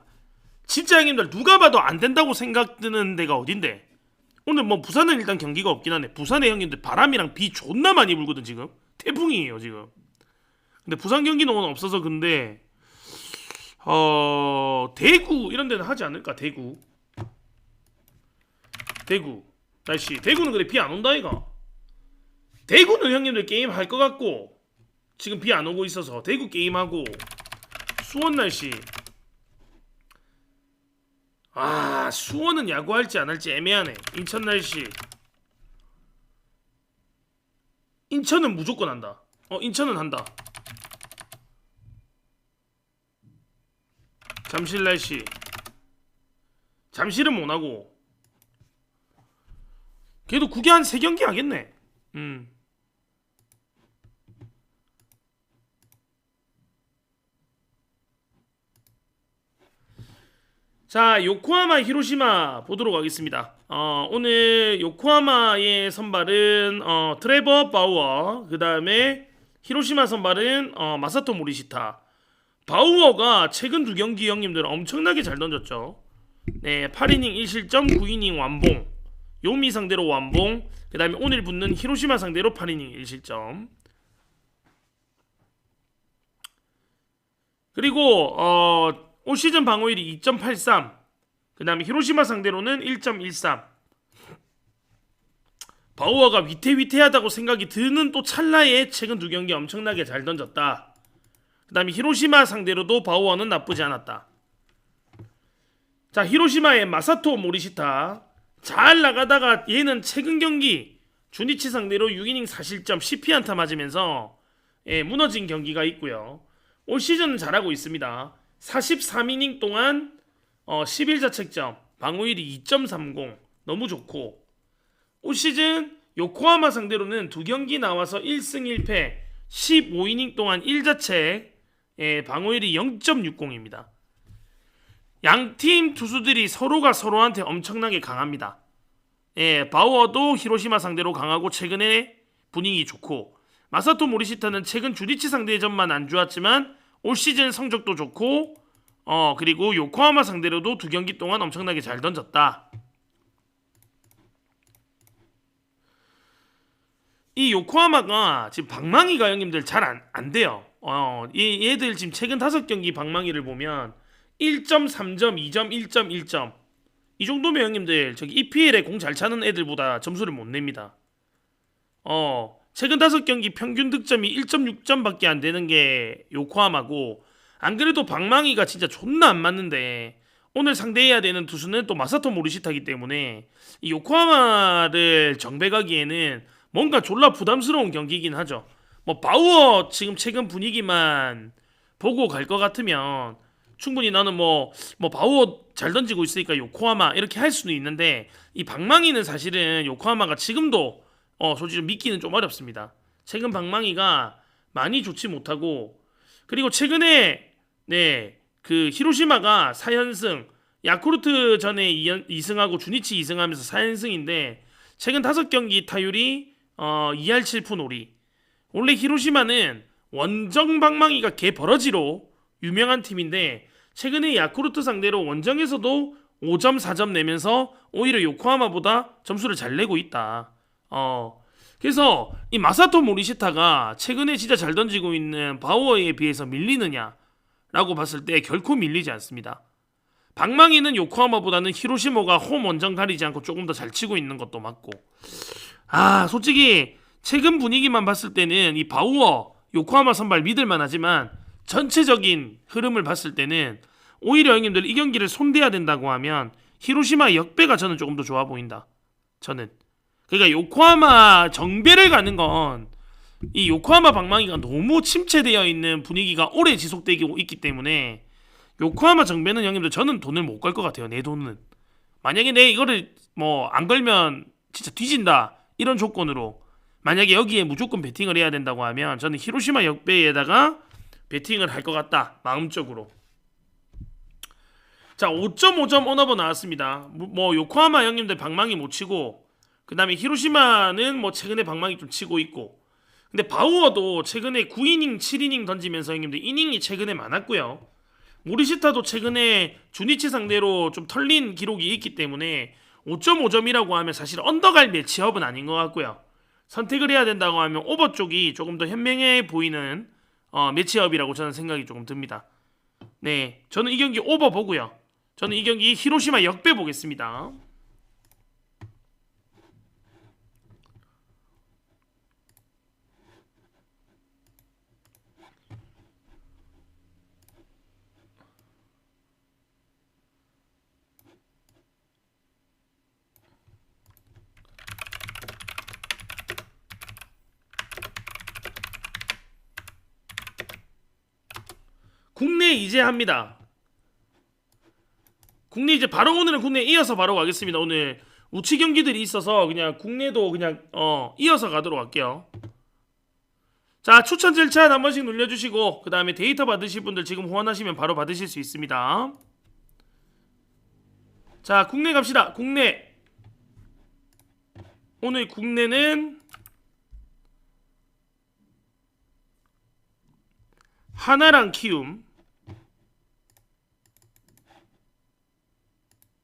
진짜 형님들 누가 봐도 안 된다고 생각드는 데가 어딘데? 오늘 뭐 부산은 일단 경기가 없긴 하네. 부산에 형님들 바람이랑 비 존나 많이 불거든 지금. 태풍이에요 지금. 근데 부산 경기는 오늘 없어서 근데 대구 이런 데는 하지 않을까? 대구 날씨. 대구는 그래 비 안 온다 이가. 대구는 형님들 게임 할 것 같고 지금 비 안 오고 있어서 대구 게임하고. 수원 날씨. 아 수원은 야구할지 안 할지 애매하네. 인천 날씨. 인천은 무조건 한다. 인천은 한다. 잠실 날씨. 잠실은 못하고 걔도 국에 한 3경기 하겠네. 자 요코하마 히로시마 보도록 하겠습니다. 오늘 요코하마의 선발은 트레버 바우어, 그 다음에 히로시마 선발은 마사토 모리시타. 바우어가 최근 2경기 형님들 엄청나게 잘 던졌죠. 네, 8이닝 1실점 9이닝 완봉. 요미 상대로 완봉. 그 다음에 오늘 붙는 히로시마 상대로 8이닝 1실점. 그리고 올 시즌 방어율이 2.83. 그 다음에 히로시마 상대로는 1.13. 바우어가 위태위태하다고 생각이 드는 또 찰나에 최근 2경기 엄청나게 잘 던졌다. 그 다음에 히로시마 상대로도 바우어는 나쁘지 않았다. 자 히로시마의 마사토 모리시타 잘 나가다가 얘는 최근 경기 주니치 상대로 6이닝 4실점 10피안타 맞으면서 무너진 경기가 있고요. 올 시즌은 잘하고 있습니다. 43이닝 동안 11자책점, 방어율이 2.30 너무 좋고, 올 시즌 요코하마 상대로는 2경기 나와서 1승 1패 15이닝 동안 1자책, 방어율이 0.60입니다. 양팀 투수들이 서로가 서로한테 엄청나게 강합니다. 바우어도 히로시마 상대로 강하고 최근에 분위기 좋고, 마사토 모리시타는 최근 주니치 상대전만 안 좋았지만 올 시즌 성적도 좋고, 그리고 요코하마 상대로도 2경기 동안 엄청나게 잘 던졌다. 이 요코하마가 지금 방망이가 형님들 잘 안 돼요. 얘들 지금 최근 5경기 방망이를 보면 1.3점, 2점, 1점, 1점. 이 정도면 형님들 저기 EPL에 공 잘 차는 애들보다 점수를 못 냅니다. 최근 5경기 평균 득점이 1.6점밖에 안 되는 게 요코하마고, 안 그래도 방망이가 진짜 존나 안 맞는데 오늘 상대해야 되는 투수는 또 마사토 모리시타이기 때문에 이 요코하마를 정배가기에는 뭔가 졸라 부담스러운 경기이긴 하죠. 뭐 바우어 지금 최근 분위기만 보고 갈 것 같으면 충분히 나는 뭐 바우어 잘 던지고 있으니까 요코하마 이렇게 할 수도 있는데 이 방망이는 사실은 요코하마가 지금도 솔직히 좀 믿기는 좀 어렵습니다. 최근 방망이가 많이 좋지 못하고 그리고 최근에 네 그 히로시마가 4연승 야쿠르트 전에 2승하고 주니치 2승하면서 4연승인데 최근 5경기 타율이 2할 7푼 5리. 원래 히로시마는 원정 방망이가 개 버러지로 유명한 팀인데 최근에 야쿠르트 상대로 원정에서도 5점 4점 내면서 오히려 요코하마보다 점수를 잘 내고 있다. 그래서 이 마사토 모리시타가 최근에 진짜 잘 던지고 있는 바우어에 비해서 밀리느냐 라고 봤을 때 결코 밀리지 않습니다. 방망이는 요코하마보다는 히로시마가 홈 원정 가리지 않고 조금 더 잘 치고 있는 것도 맞고 솔직히 최근 분위기만 봤을 때는 이 바우어 요코하마 선발 믿을만 하지만 전체적인 흐름을 봤을 때는 오히려 형님들 이 경기를 손대야 된다고 하면 히로시마 역배가 저는 조금 더 좋아 보인다. 저는 그러니까 요코하마 정배를 가는 건 이 요코하마 방망이가 너무 침체되어 있는 분위기가 오래 지속되고 있기 때문에 요코하마 정배는 형님들 저는 돈을 못 걸 것 같아요. 내 돈은 만약에 내 이거를 뭐 안 걸면 진짜 뒤진다 이런 조건으로 만약에 여기에 무조건 베팅을 해야 된다고 하면 저는 히로시마 역배에다가 베팅을 할 것 같다 마음적으로. 자 5.5점 오너버 나왔습니다. 뭐 요코하마 형님들 방망이 못 치고 그 다음에 히로시마는 뭐 최근에 방망이 좀 치고 있고 근데 바우어도 최근에 9이닝 7이닝 던지면서 형님들 이닝이 최근에 많았고요. 모리시타도 최근에 주니치 상대로 좀 털린 기록이 있기 때문에 5.5점이라고 하면 사실 언더갈 매치업은 아닌 것 같고요. 선택을 해야 된다고 하면 오버 쪽이 조금 더 현명해 보이는 매치업이라고 저는 생각이 조금 듭니다. 네, 저는 이 경기 오버 보고요. 저는 이 경기 히로시마 역배 보겠습니다. 국내 이제 합니다. 국내 이제 바로 오늘은 국내 이어서 바로 가겠습니다. 오늘 우치 경기들이 있어서 그냥 국내도 그냥 이어서 가도록 할게요. 자 추천 절차 한 번씩 눌러주시고 그 다음에 데이터 받으실 분들 지금 후원하시면 바로 받으실 수 있습니다. 자 국내 갑시다. 국내 오늘 국내는 하나랑 키움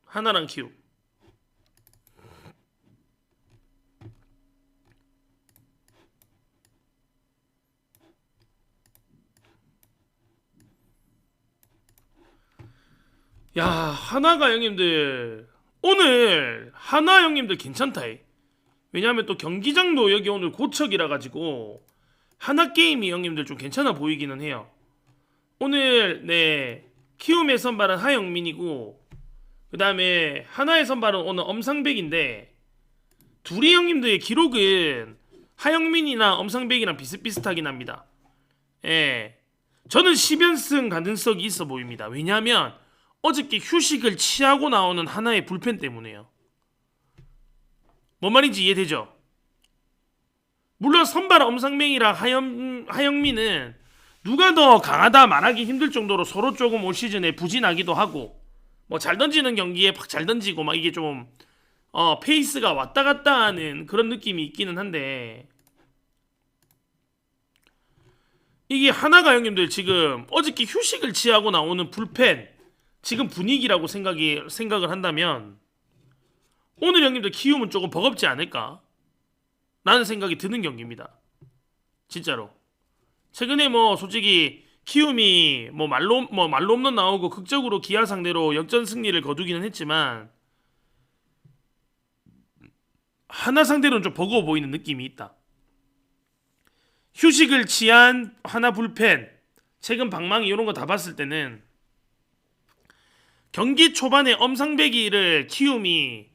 하나랑 키움 야 하나가 형님들 오늘 하나 형님들 괜찮다. 왜냐하면 또 경기장도 여기 오늘 고척이라 가지고 하나 게임이 형님들 좀 괜찮아 보이기는 해요. 오늘 네 키움의 선발은 하영민이고 그 다음에 하나의 선발은 오늘 엄상백인데 둘이 형님들의 기록은 하영민이나 엄상백이랑 비슷비슷하긴 합니다. 예, 저는 10연승 가능성이 있어 보입니다. 왜냐하면 어저께 휴식을 취하고 나오는 하나의 불펜 때문에요. 뭔 말인지 이해되죠? 물론 선발 엄상맹이랑 하영민은 누가 더 강하다 말하기 힘들 정도로 서로 조금 올 시즌에 부진하기도 하고 뭐 잘 던지는 경기에 팍 잘 던지고 막 이게 좀 페이스가 왔다 갔다 하는 그런 느낌이 있기는 한데 이게 하나가 형님들 지금 어저께 휴식을 취하고 나오는 불펜 지금 분위기라고 생각을 한다면 오늘 형님들 키움은 조금 버겁지 않을까 라는 생각이 드는 경기입니다. 진짜로 최근에 뭐 솔직히 키움이 뭐 말로 홈런 나오고 극적으로 기아 상대로 역전 승리를 거두기는 했지만 하나 상대로는 좀 버거워 보이는 느낌이 있다. 휴식을 취한 하나 불펜 최근 방망이 이런 거 다 봤을 때는 경기 초반에 엄상배기를 키움이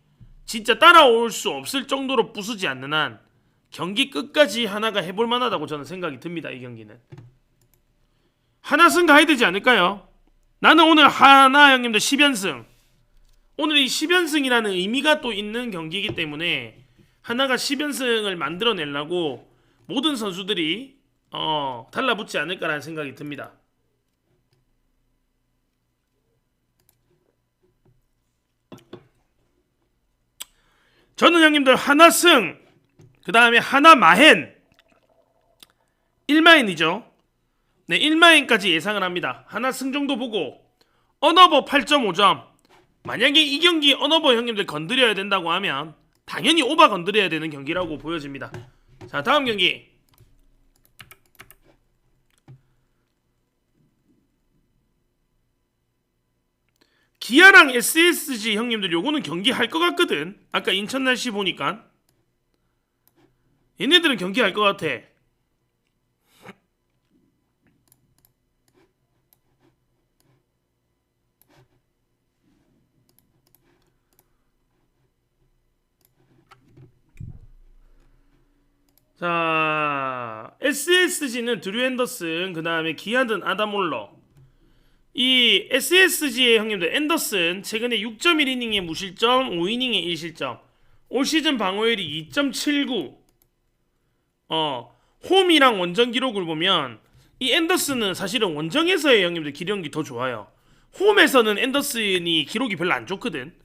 진짜 따라올 수 없을 정도로 부수지 않는 한 경기 끝까지 하나가 해볼 만하다고 저는 생각이 듭니다. 이 경기는 하나 승 가야 되지 않을까요? 나는 오늘 하나 형님들 10연승. 오늘 이 10연승이라는 의미가 또 있는 경기이기 때문에 하나가 10연승을 만들어내려고 모든 선수들이 달라붙지 않을까라는 생각이 듭니다. 저는 형님들 하나승, 그 다음에 하나마헨 1마인이죠. 네, 1마인까지 예상을 합니다. 하나승 정도 보고 언어버 8.5점. 만약에 이 경기 언어버 형님들 건드려야 된다고 하면 당연히 오바 건드려야 되는 경기라고 보여집니다. 자, 다음 경기. 기아랑 SSG 형님들 요거는 경기 할 것 같거든. 아까 인천 날씨 보니까 얘네들은 경기 할 것 같아. 자, SSG는 드류 앤더슨, 그 다음에 기아는 아다몰러. 이 SSG의 형님들 앤더슨 최근에 6.1이닝의 무실점, 5이닝의 1실점, 올 시즌 방어율이 2.79. 홈이랑 원정 기록을 보면 이 앤더슨은 사실은 원정에서의 형님들 기록이 더 좋아요. 홈에서는 앤더슨이 기록이 별로 안 좋거든.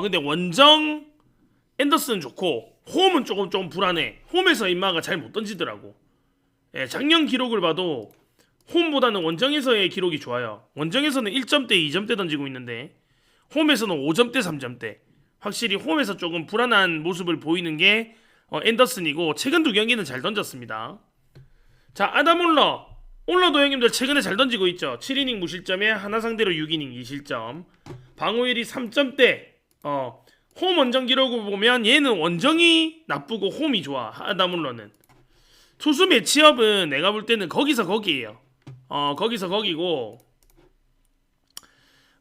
근데 원정 앤더슨은 좋고 홈은 조금 불안해. 홈에서 임마가 잘 못 던지더라고. 예, 작년 기록을 봐도 홈보다는 원정에서의 기록이 좋아요. 원정에서는 1점대, 2점대 던지고 있는데 홈에서는 5점대, 3점대. 확실히 홈에서 조금 불안한 모습을 보이는 게 앤더슨이고 최근 두 경기는 잘 던졌습니다. 자, 아다몰러. 올러도 형님들 최근에 잘 던지고 있죠. 7이닝 무실점에 하나 상대로 6이닝 2실점. 방어율이 3점대. 홈 원정 기록을 보면 얘는 원정이 나쁘고 홈이 좋아. 아다몰러는. 투수 매치업은 내가 볼 때는 거기서 거기에요. 거기서 거기고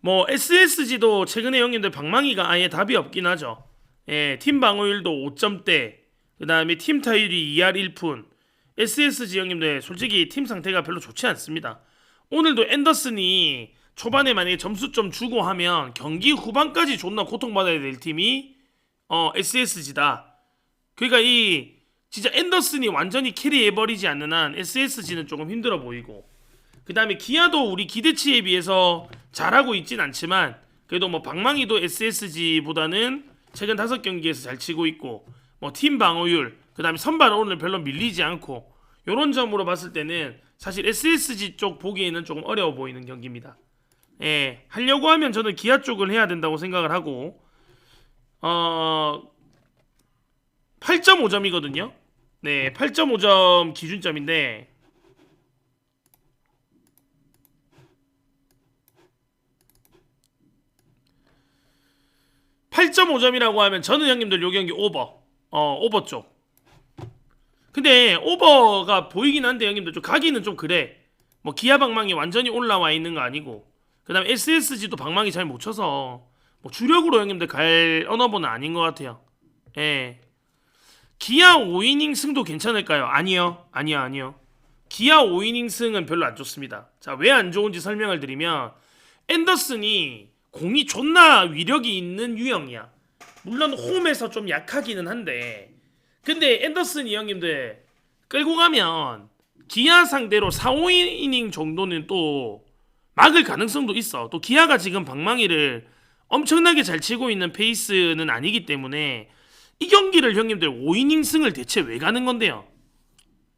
뭐 SSG도 최근에 형님들 방망이가 아예 답이 없긴 하죠. 예, 팀 방어율도 5점대, 그 다음에 팀 타율이 2할 1푼. SSG 형님들 솔직히 팀 상태가 별로 좋지 않습니다. 오늘도 앤더슨이 초반에 만약에 점수 좀 주고 하면 경기 후반까지 존나 고통받아야 될 팀이 SSG다. 그러니까 이 진짜 앤더슨이 완전히 캐리해버리지 않는 한 SSG는 조금 힘들어 보이고, 그 다음에 기아도 우리 기대치에 비해서 잘하고 있진 않지만 그래도 뭐 방망이도 SSG보다는 최근 5경기에서 잘 치고 있고, 뭐 팀 방어율, 그 다음에 선발 오늘 별로 밀리지 않고, 요런 점으로 봤을 때는 사실 SSG 쪽 보기에는 조금 어려워 보이는 경기입니다. 예, 하려고 하면 저는 기아 쪽을 해야 된다고 생각을 하고 8.5점이거든요. 네, 8.5점 기준점인데 8.5점이라고 하면 저는 형님들 요 경기 오버 쪽. 근데 오버가 보이긴 한데 형님들 좀 가기는 좀 그래. 뭐 기아 방망이 완전히 올라와 있는 거 아니고, 그 다음에 SSG도 방망이 잘 못 쳐서 뭐 주력으로 형님들 갈 언어버는 아닌 것 같아요. 예. 기아 5이닝 승도 괜찮을까요? 아니요. 기아 5이닝 승은 별로 안 좋습니다. 자, 왜 안 좋은지 설명을 드리면 앤더슨이 공이 존나 위력이 있는 유형이야. 물론 홈에서 좀 약하기는 한데, 근데 앤더슨이 형님들 끌고 가면 기아 상대로 4, 5이닝 정도는 또 막을 가능성도 있어. 또 기아가 지금 방망이를 엄청나게 잘 치고 있는 페이스는 아니기 때문에 이 경기를 형님들 5이닝 승을 대체 왜 가는 건데요?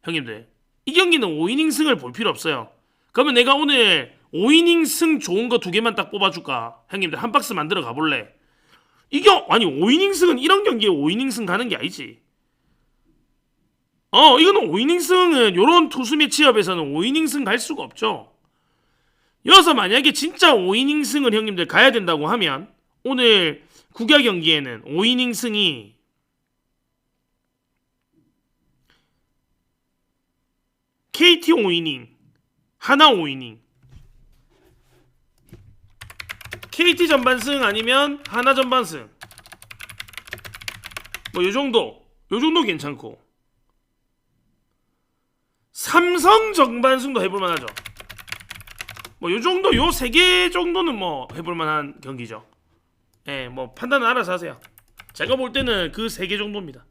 형님들 이 경기는 5이닝 승을 볼 필요 없어요. 그러면 내가 오늘 5이닝 승 좋은 거 2개만 딱 뽑아줄까? 형님들 한 박스 만들어 가볼래? 아니 5이닝 승은 이런 경기에 5이닝 승 가는 게 아니지. 이거는 5이닝 승은 요런 투수 매치업에서는 5이닝 승 갈 수가 없죠. 여기서 만약에 진짜 5이닝 승을 형님들 가야 된다고 하면 오늘 국야 경기에는 5이닝 승이 KT 5이닝, 하나 5이닝, KT 전반승 아니면 하나 전반승, 뭐 요정도 괜찮고, 삼성 전반승도 해볼만하죠. 뭐 요 정도 요 세 개 정도는 뭐 해볼 만한 경기죠. 예, 뭐 판단은 알아서 하세요. 제가 볼 때는 그 세 개 정도입니다.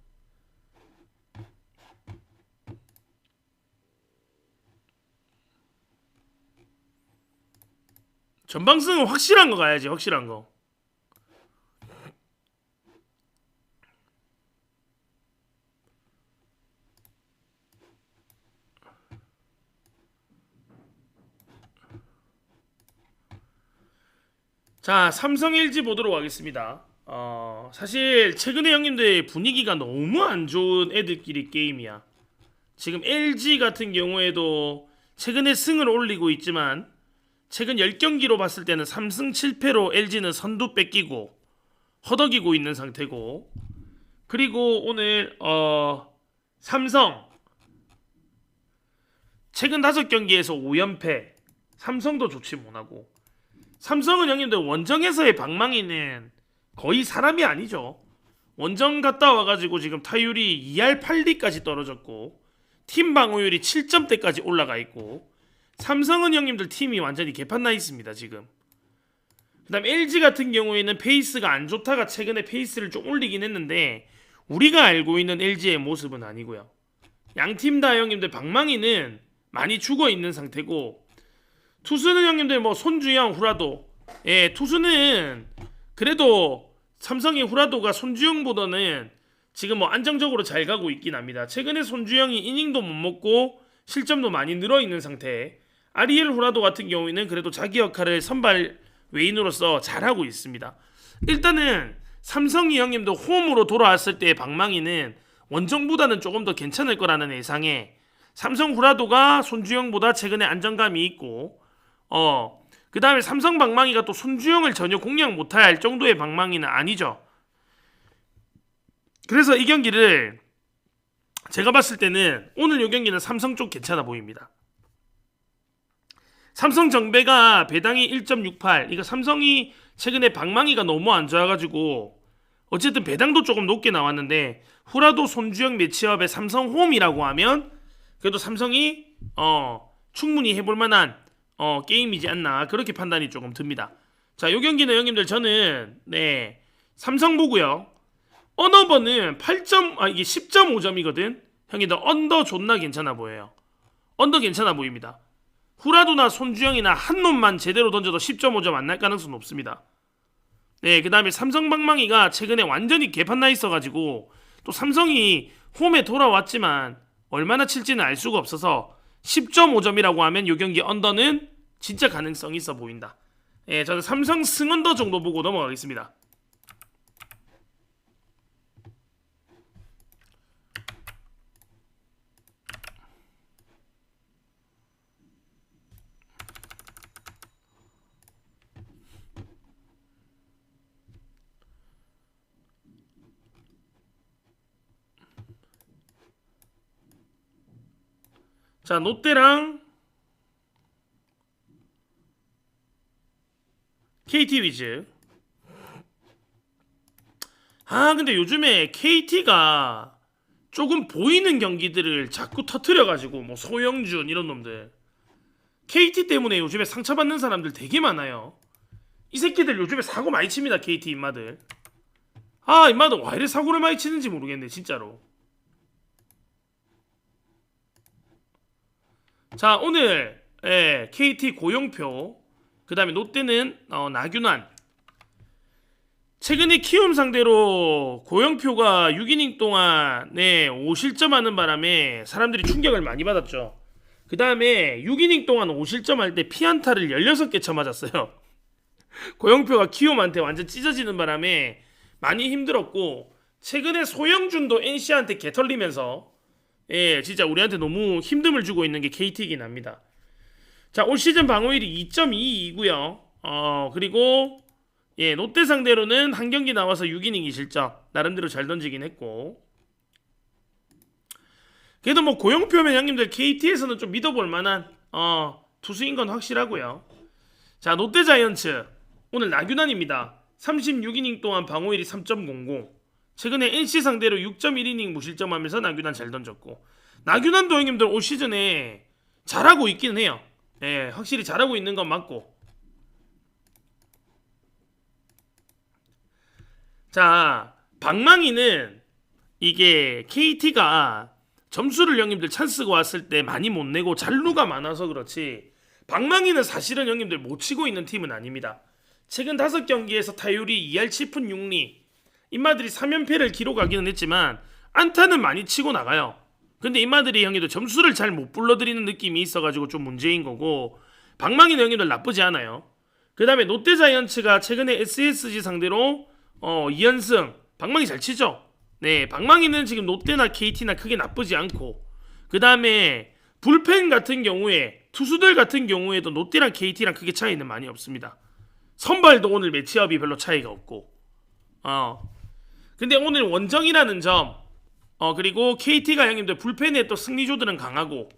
전방승은 확실한 거 가야지. 확실한 거. 자, 삼성 LG 보도록 하겠습니다. 사실 최근에 형님들 분위기가 너무 안 좋은 애들끼리 게임이야. 지금 LG 같은 경우에도 최근에 승을 올리고 있지만 최근 10경기로 봤을 때는 3승 7패로 LG는 선두 뺏기고 허덕이고 있는 상태고, 그리고 오늘 삼성 최근 5경기에서 5연패. 삼성도 좋지 못하고, 삼성은 형님들 원정에서의 방망이는 거의 사람이 아니죠. 원정 갔다 와가지고 지금 타율이 2할 8리까지 떨어졌고 팀 방어율이 7점대까지 올라가 있고, 삼성은 형님들 팀이 완전히 개판 나 있습니다 지금. 그 다음 LG 같은 경우에는 페이스가 안 좋다가 최근에 페이스를 좀 올리긴 했는데 우리가 알고 있는 LG의 모습은 아니고요. 양팀 다 형님들 방망이는 많이 죽어 있는 상태고, 투수는 형님들 뭐 손주영, 후라도. 예, 투수는 그래도 삼성의 후라도가 손주영보다는 지금 뭐 안정적으로 잘 가고 있긴 합니다. 최근에 손주영이 이닝도 못 먹고 실점도 많이 늘어 있는 상태. 아리엘 후라도 같은 경우에는 그래도 자기 역할을 선발 외인으로서 잘하고 있습니다. 일단은 삼성이 형님도 홈으로 돌아왔을 때의 방망이는 원정보다는 조금 더 괜찮을 거라는 예상에 삼성 후라도가 손주영보다 최근에 안정감이 있고, 그 다음에 삼성 방망이가 또 손주영을 전혀 공략 못할 정도의 방망이는 아니죠. 그래서 이 경기를 제가 봤을 때는 오늘 이 경기는 삼성 쪽 괜찮아 보입니다. 삼성 정배가 배당이 1.68. 이거 삼성이 최근에 방망이가 너무 안 좋아가지고 어쨌든 배당도 조금 높게 나왔는데, 후라도 손주영 매치업에 삼성 홈이라고 하면 그래도 삼성이 충분히 해볼 만한 게임이지 않나, 그렇게 판단이 조금 듭니다. 자, 요 경기는 형님들 저는 삼성 보고요. 언어버는 이게 10.5점이거든. 형님들 언더 존나 괜찮아 보여요. 언더 괜찮아 보입니다. 후라도나 손주영이나 한 놈만 제대로 던져도 10.5점 안 날 가능성은 높습니다. 네, 그 다음에 삼성 방망이가 최근에 완전히 개판 나 있어가지고 또 삼성이 홈에 돌아왔지만 얼마나 칠지는 알 수가 없어서 10.5점이라고 하면 요 경기 언더는 진짜 가능성이 있어 보인다. 예, 저는 삼성 승언더 정도 보고 넘어가겠습니다. 자, 롯데랑 KT 위즈. 근데 요즘에 KT가 조금 보이는 경기들을 자꾸 터트려가지고 뭐 소영준 이런 놈들, KT 때문에 요즘에 상처받는 사람들 되게 많아요. 이 새끼들 요즘에 사고 많이 칩니다. KT 인마들. 인마들 왜 이래 사고를 많이 치는지 모르겠네 진짜로. 자, 오늘 KT 고영표, 그 다음에 롯데는 나균환. 최근에 키움 상대로 고영표가 6이닝 동안 5실점 하는 바람에 사람들이 충격을 많이 받았죠. 그 다음에 6이닝 동안 5실점 할 때 피안타를 16개 쳐맞았어요. 고영표가 키움한테 완전 찢어지는 바람에 많이 힘들었고, 최근에 소영준도 NC한테 개털리면서 진짜 우리한테 너무 힘듦을 주고 있는 게 KT이긴 합니다. 자, 올 시즌 방어율이 2.22이고요. 그리고 롯데 상대로는 한 경기 나와서 6이닝 2실점 나름대로 잘 던지긴 했고, 그래도 뭐 고영표면 형님들 KT에서는 좀 믿어볼 만한 투수인 건 확실하고요. 자, 롯데 자이언츠 오늘 나균환입니다. 36이닝 동안 방어율이 3.00. 최근에 NC 상대로 6.1이닝 무실점하면서 나균환 잘 던졌고, 나균환도 형님들 올 시즌에 잘하고 있긴 해요. 예, 확실히 잘하고 있는 건 맞고. 자, 방망이는 이게 KT가 점수를 형님들 찬스가 왔을 때 많이 못 내고 잔루가 많아서 그렇지, 방망이는 사실은 형님들 못 치고 있는 팀은 아닙니다. 최근 5경기에서 타율이 2할 7푼 6리, 인마들이 3연패를 기록하기는 했지만 안타는 많이 치고 나가요. 근데 인마들이 형님들 점수를 잘 못 불러들이는 느낌이 있어가지고 좀 문제인 거고, 방망이는 형님들 나쁘지 않아요. 그 다음에 롯데자이언츠가 최근에 SSG 상대로 2연승, 방망이 잘 치죠. 네, 방망이는 지금 롯데나 KT나 크게 나쁘지 않고, 그 다음에 불펜 같은 경우에 투수들 같은 경우에도 롯데랑 KT랑 크게 차이는 많이 없습니다. 선발도 오늘 매치업이 별로 차이가 없고, 근데 오늘 원정이라는 점, 그리고 KT가 형님들 불펜에 또 승리조들은 강하고,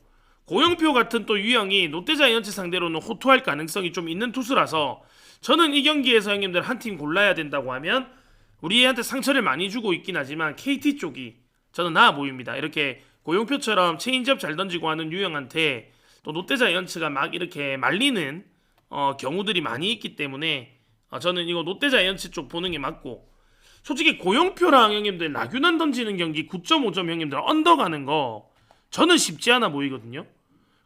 고영표 같은 또 유형이 롯데자이언츠 상대로는 호투할 가능성이 좀 있는 투수라서, 저는 이 경기에서 형님들 한 팀 골라야 된다고 하면 우리한테 상처를 많이 주고 있긴 하지만 KT 쪽이 저는 나아 보입니다. 이렇게 고용표처럼 체인지업 잘 던지고 하는 유형한테 또 롯데자이언츠가 막 이렇게 말리는 경우들이 많이 있기 때문에 저는 이거 롯데자이언츠 쪽 보는 게 맞고, 솔직히 고용표랑 형님들 나균환 던지는 경기 9.5점 형님들 언더 가는 거 저는 쉽지 않아 보이거든요.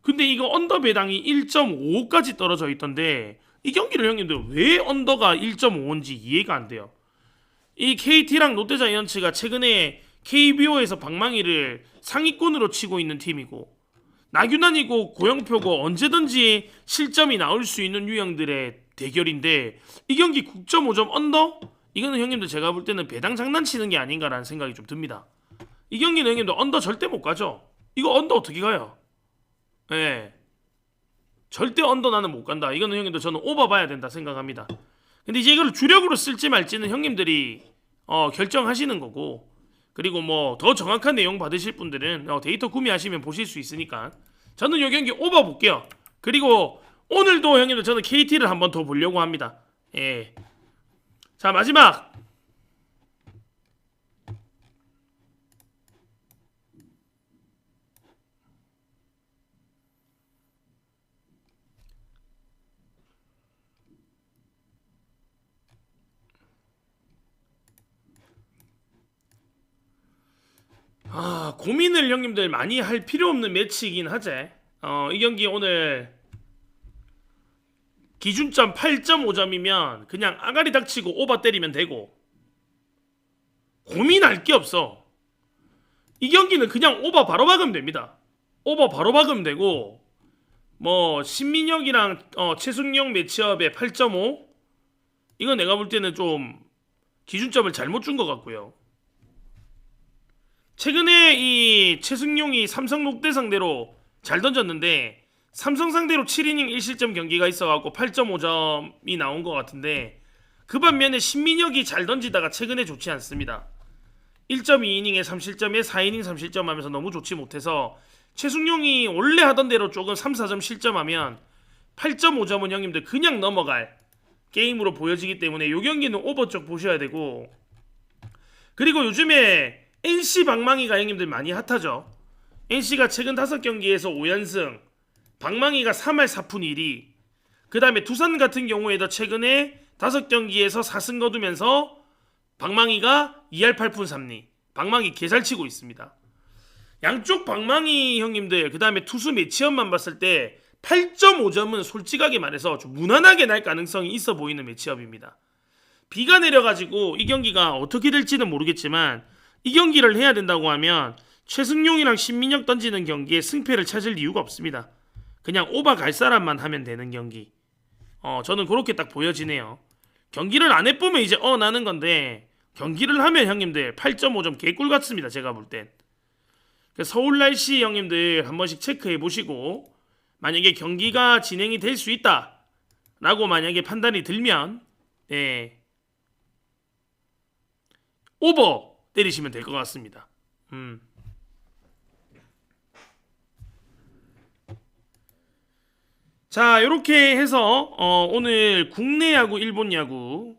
근데 이거 언더 배당이 1.55까지 떨어져 있던데 이 경기를 형님들 왜 언더가 1.5인지 이해가 안 돼요. 이 KT랑 롯데자이언츠가 최근에 KBO에서 방망이를 상위권으로 치고 있는 팀이고, 나균환이고 고영표고 언제든지 실점이 나올 수 있는 유형들의 대결인데 이 경기 9.5점 언더? 이거는 형님들 제가 볼 때는 배당 장난치는 게 아닌가라는 생각이 좀 듭니다. 이 경기는 형님들 언더 절대 못 가죠. 이거 언더 어떻게 가요? 예. 절대 언더 나는 못 간다. 이거는 형님들 저는 오버 봐야 된다 생각합니다. 근데 이제 이걸 주력으로 쓸지 말지는 형님들이 결정하시는 거고, 그리고 뭐 더 정확한 내용 받으실 분들은 데이터 구매하시면 보실 수 있으니까 저는 이 경기 오버 볼게요. 그리고 오늘도 형님들 저는 KT를 한번 더 보려고 합니다. 예. 자, 마지막 고민을 형님들 많이 할 필요 없는 매치이긴 하지. 이 경기 오늘 기준점 8.5점이면 그냥 아가리 닥치고 오버 때리면 되고, 고민할 게 없어. 이 경기는 그냥 오버 바로 박으면 됩니다. 오버 바로 박으면 되고, 뭐 신민혁이랑 최승용 매치업에 8.5, 이건 내가 볼 때는 좀 기준점을 잘못 준 것 같고요. 최근에 이 최승용이 삼성 롯데 상대로 잘 던졌는데 삼성 상대로 7이닝 1실점 경기가 있어갖고 8.5점이 나온 것 같은데, 그 반면에 신민혁이 잘 던지다가 최근에 좋지 않습니다. 1.2이닝에 3실점에 4이닝 3실점 하면서 너무 좋지 못해서 최승용이 원래 하던 대로 조금 3, 4점 실점하면 8.5점은 형님들 그냥 넘어갈 게임으로 보여지기 때문에 이 경기는 오버 쪽 보셔야 되고, 그리고 요즘에 NC 방망이가 형님들 많이 핫하죠. NC가 최근 5경기에서 5연승, 방망이가 3할 4푼 1리, 그 다음에 두산 같은 경우에도 최근에 5경기에서 4승 거두면서 방망이가 2할 8푼 3리, 방망이 개잘 치고 있습니다. 양쪽 방망이 형님들, 그 다음에 투수 매치업만 봤을 때 8.5점은 솔직하게 말해서 좀 무난하게 날 가능성이 있어 보이는 매치업입니다. 비가 내려가지고 이 경기가 어떻게 될지는 모르겠지만 이 경기를 해야 된다고 하면 최승용이랑 신민혁 던지는 경기에 승패를 찾을 이유가 없습니다. 그냥 오바 갈 사람만 하면 되는 경기. 저는 그렇게 딱 보여지네요. 경기를 안 해보면 이제 나는 건데, 경기를 하면 형님들 8.5점 개꿀 같습니다. 제가 볼 땐. 서울 날씨 형님들 한 번씩 체크해 보시고, 만약에 경기가 진행이 될 수 있다 라고 만약에 판단이 들면 오버 때리시면 될 것 같습니다. 자, 이렇게 해서 오늘 국내 야구, 일본 야구